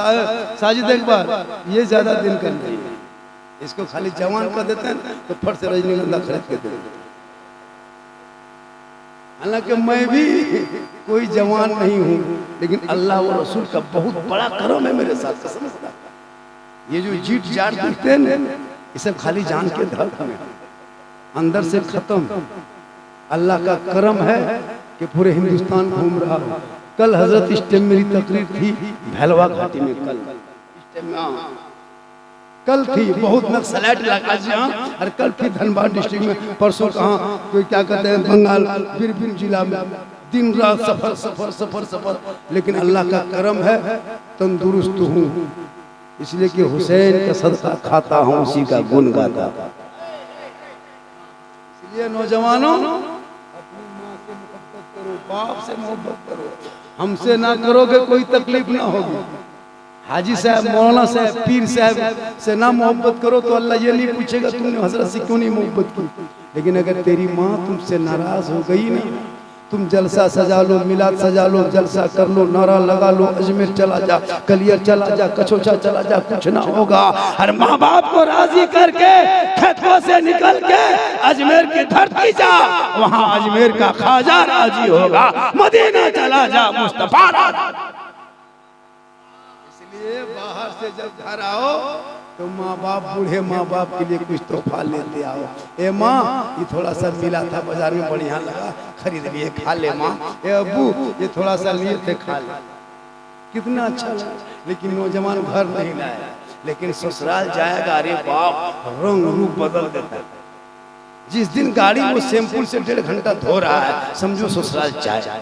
है। साजिद एक बार ये ज्यादा दिन कर नहीं, इसको खाली जवान कर देते हैं तो फट से रजनीगंधा खरीद के दे देते हैं। हालांकि मैं भी कोई जवान नहीं हूँ, लेकिन अल्लाह और रसूल का बहुत बड़ा करम है मेरे साथ, कसम खुदा। ये जो जीट जाट दिखते हैं ना, ये सब खाली जान के धड़कन है, अंदर से खत्म। अल्लाह का करम है कि पूरे हिंदुस्तान घूम रहा हूँ। कल हजरत इस टाइम मेरी तकरीर थी भैलवा घाटी में, कल थी, बहुत नक्सलाइट इलाका जहाँ, और कल थी धनबाद डिस्ट्रिक्ट में, परसों कहाँ कोई क्या कहते हैं बंगाल बीरभूम जिला में। दिन रात सफर सफर सफर सफर, लेकिन अल्लाह का करम है तंदुरुस्त हूँ, इसलिए कि हुसैन का सदका खाता हूँ, उसी का गुण गाता। इसलिए नौजवानों, अपनी माँ से मोहब्बत करो, बाप से मोहब्बत करो, हमसे ना करोगे कोई तकलीफ ना होगी। हाजी साहब, मौलाना साहब, पीर साहब से ना मोहब्बत करो तो अल्लाह ये नहीं पूछेगा तुमने हजरत से क्यों नहीं मोहब्बत की। लेकिन अगर तेरी माँ तुमसे नाराज हो गई ना, तुम जलसा सजा लो, मिलाद सजा लो, जलसा कर लो, नारा लगा लो, अजमेर चला जा, कलियर चला जा, कचोचा चला जा, कुछ ना होगा। हर माँ बाप को राजी करके खेतों से निकल के अजमेर की धरती जा, वहाँ अजमेर का ख्वाजा राजी होगा। मदीना चला जा, मुस्तफा राजी। इसलिए बाहर से जब घर आओ तो माँ बाप, बूढ़े माँ बाप के लिए कुछ तोहफा लेते आओ। ए माँ, ये थोड़ा सा मिला था बाजार में, बढ़िया लगा, खरीद लिए, खा ले। माँ, ए अब्बू, ये थोड़ा सा लिए थे, खा ले। कितना अच्छा लगा। लेकिन नौजवान घर नहीं लाया, लेकिन ससुराल जाएगा, अरे बाप, रंग रूप बदल देता है। जिस दिन गाड़ी वो शैम्पूल से 1.5 घंटा धो रहा है, समझो ससुराल जाएगा।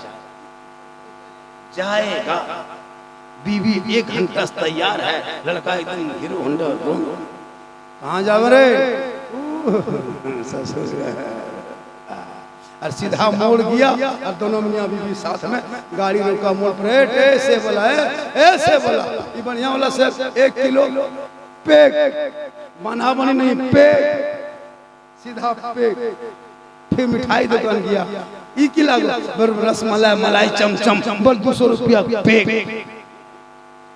बीवी 1 घंटा तैयार है, लड़का एकदम हीरो होंडा। कहाँ जाओ रे? और सीधा मोड़ गया, और दोनों मियाँ बीवी साथ में, गाड़ी रोका मोड़ पर, ऐसे बोला है, ऐसे बोला, ये बढ़िया वाला से 1 किलो पेक, बना बनी नहीं, पेक, सीधा पेक। फिर मिठाई दुकान गया, ई की लागो, रसमलाई, मलाई, चमचम, बस 200 रुपया पेक।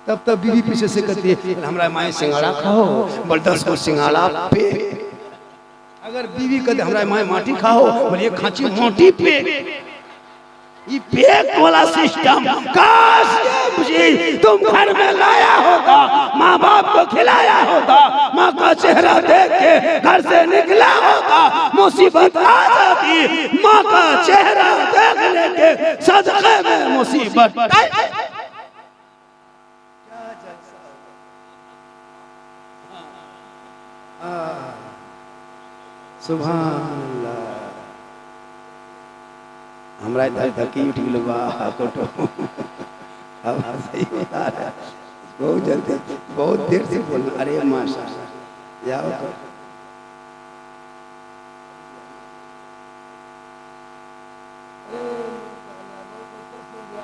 तब तब बीवी पीछे से कहती है, हमारा माए सिंगाड़ा खाओ, बोल 10 को सिंगाड़ा पे। अगर बीवी कहते हमारा माए माटी खाओ, बोलिए खांची मोटी पे। ये पेक वाला सिस्टम काश मुझे तुम घर में लाया होता, माँ बाप को खिलाया होता, माँ का चेहरा देख के घर से निकला होता, मुसीबत आ जाती। माँ का चेहरा देखने के सदक़े में मुसीबत। सुभान अल्लाह। हमरा इधर धकी उठ गलो बा कोटो, अब सही बता रहा, बहुत जल्दी, बहुत देर से बोलना। अरे माशाल्लाह, जाओ तो।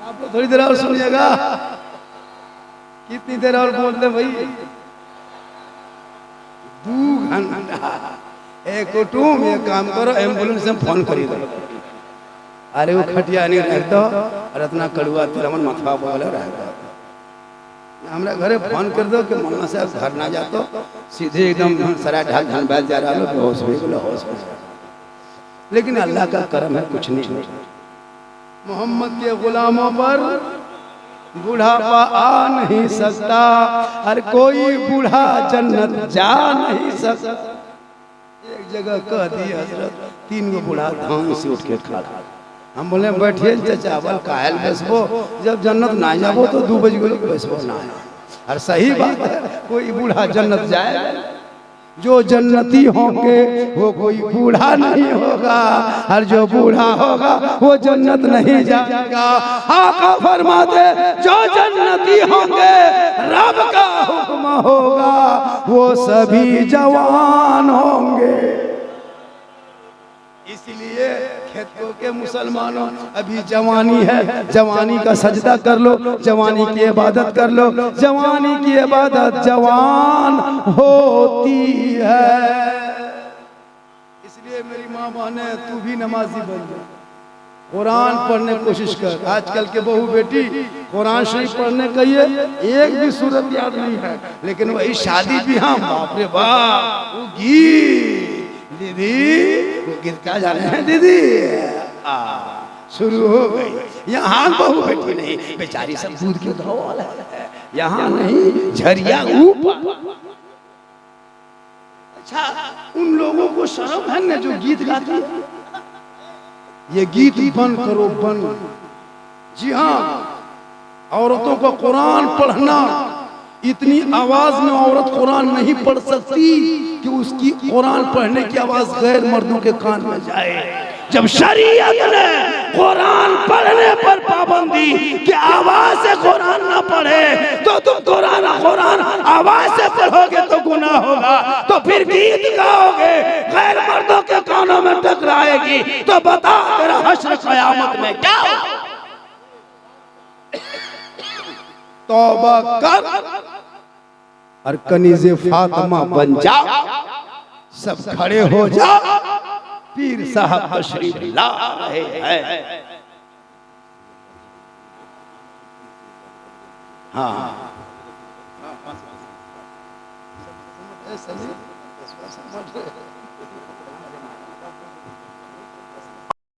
आप लोग थोड़ी देर और सुनिएगा, कितनी देर और बोल दे भाई? 2 घंटा। एक कुटुम, ये काम करो, एम्बुलेंस में फोन करी दो, अरे वो खटिया नहीं रहता और इतना कड़ुआ तिरमन मथवा बोले रहता। हमरा घरे फोन कर दो कि मौलाना साहब घर ना जातो, सीधे एकदम सराय ढाल धनबाद जा रहा लो, बेहोश हो गए, होश हो गए। लेकिन अल्लाह का करम है, कुछ नहीं। मोहम्मद के गुलामों पर बुढ़ापा आ नहीं सकता, हर कोई बूढ़ा जन्नत जा नहीं सकता। एक जगह कह दी हजरत, 3 गो बूढ़ा धान से उठ के खा। हम बोले बैठिए चाचा, बल कायल बैसबो, जब जन्नत ना जाबो तो 2 बज गए बैसबो ना। और सही बात है, कोई बूढ़ा जन्नत जाए, जो जन्नती होंगे वो कोई बूढ़ा नहीं होगा, और जो बूढ़ा होगा वो जन्नत नहीं जाएगा। आका फरमाते जो जन्नती होंगे रब का हुक्म होगा वो सभी जवान होंगे। इसलिए खेतों के मुसलमानों, अभी जवानी है, जवानी का सजदा कर लो, जवानी की इबादत कर लो। जवानी की इबादत जवान होती है। इसलिए मेरी माँ बहने, तू भी नमाजी बन जा, कुरान पढ़ने की कोशिश कर। आजकल के बहू बेटी कुरान शरीफ पढ़ने कहिए, एक भी सूरत याद नहीं है, लेकिन वही शादी भी, हाँ बाप रे बाप, वो गीत दीदी, वो गीत क्या जा रहे हैं दीदी, शुरू हो गई। यहाँ बहू बेटी नहीं, बेचारी सब दूध के गाँव वाला है, यहाँ नहीं, झरिया ऊपर। अच्छा, उन लोगों को शर्म है ना जो गीत गाते हैं। ये गीत बंद करो, बंद। जी हाँ, औरतों को कुरान पढ़ना, इतनी आवाज में औरत कुरान नहीं पढ़ सकती कि उसकी कुरान पढ़ने की आवाज गैर मर्दों के कान में जाए। जब शरीयत ने कुरान पढ़ने पर पाबंदी कि आवाज से कुरान ना पढ़े, तो तुम कुरान आवाज से पढ़ोगे तो गुनाह होगा, तो फिर गीत गाओगे गैर मर्दों के कानों में टकराएगी, तो बता तेरा हश्र क़यामत में क्या होगा। तौबा कर और कनीज़े फातिमा बन जा। सब खड़े हो जा, पीर साहब तशरीफ ला रहे हैं। हाँ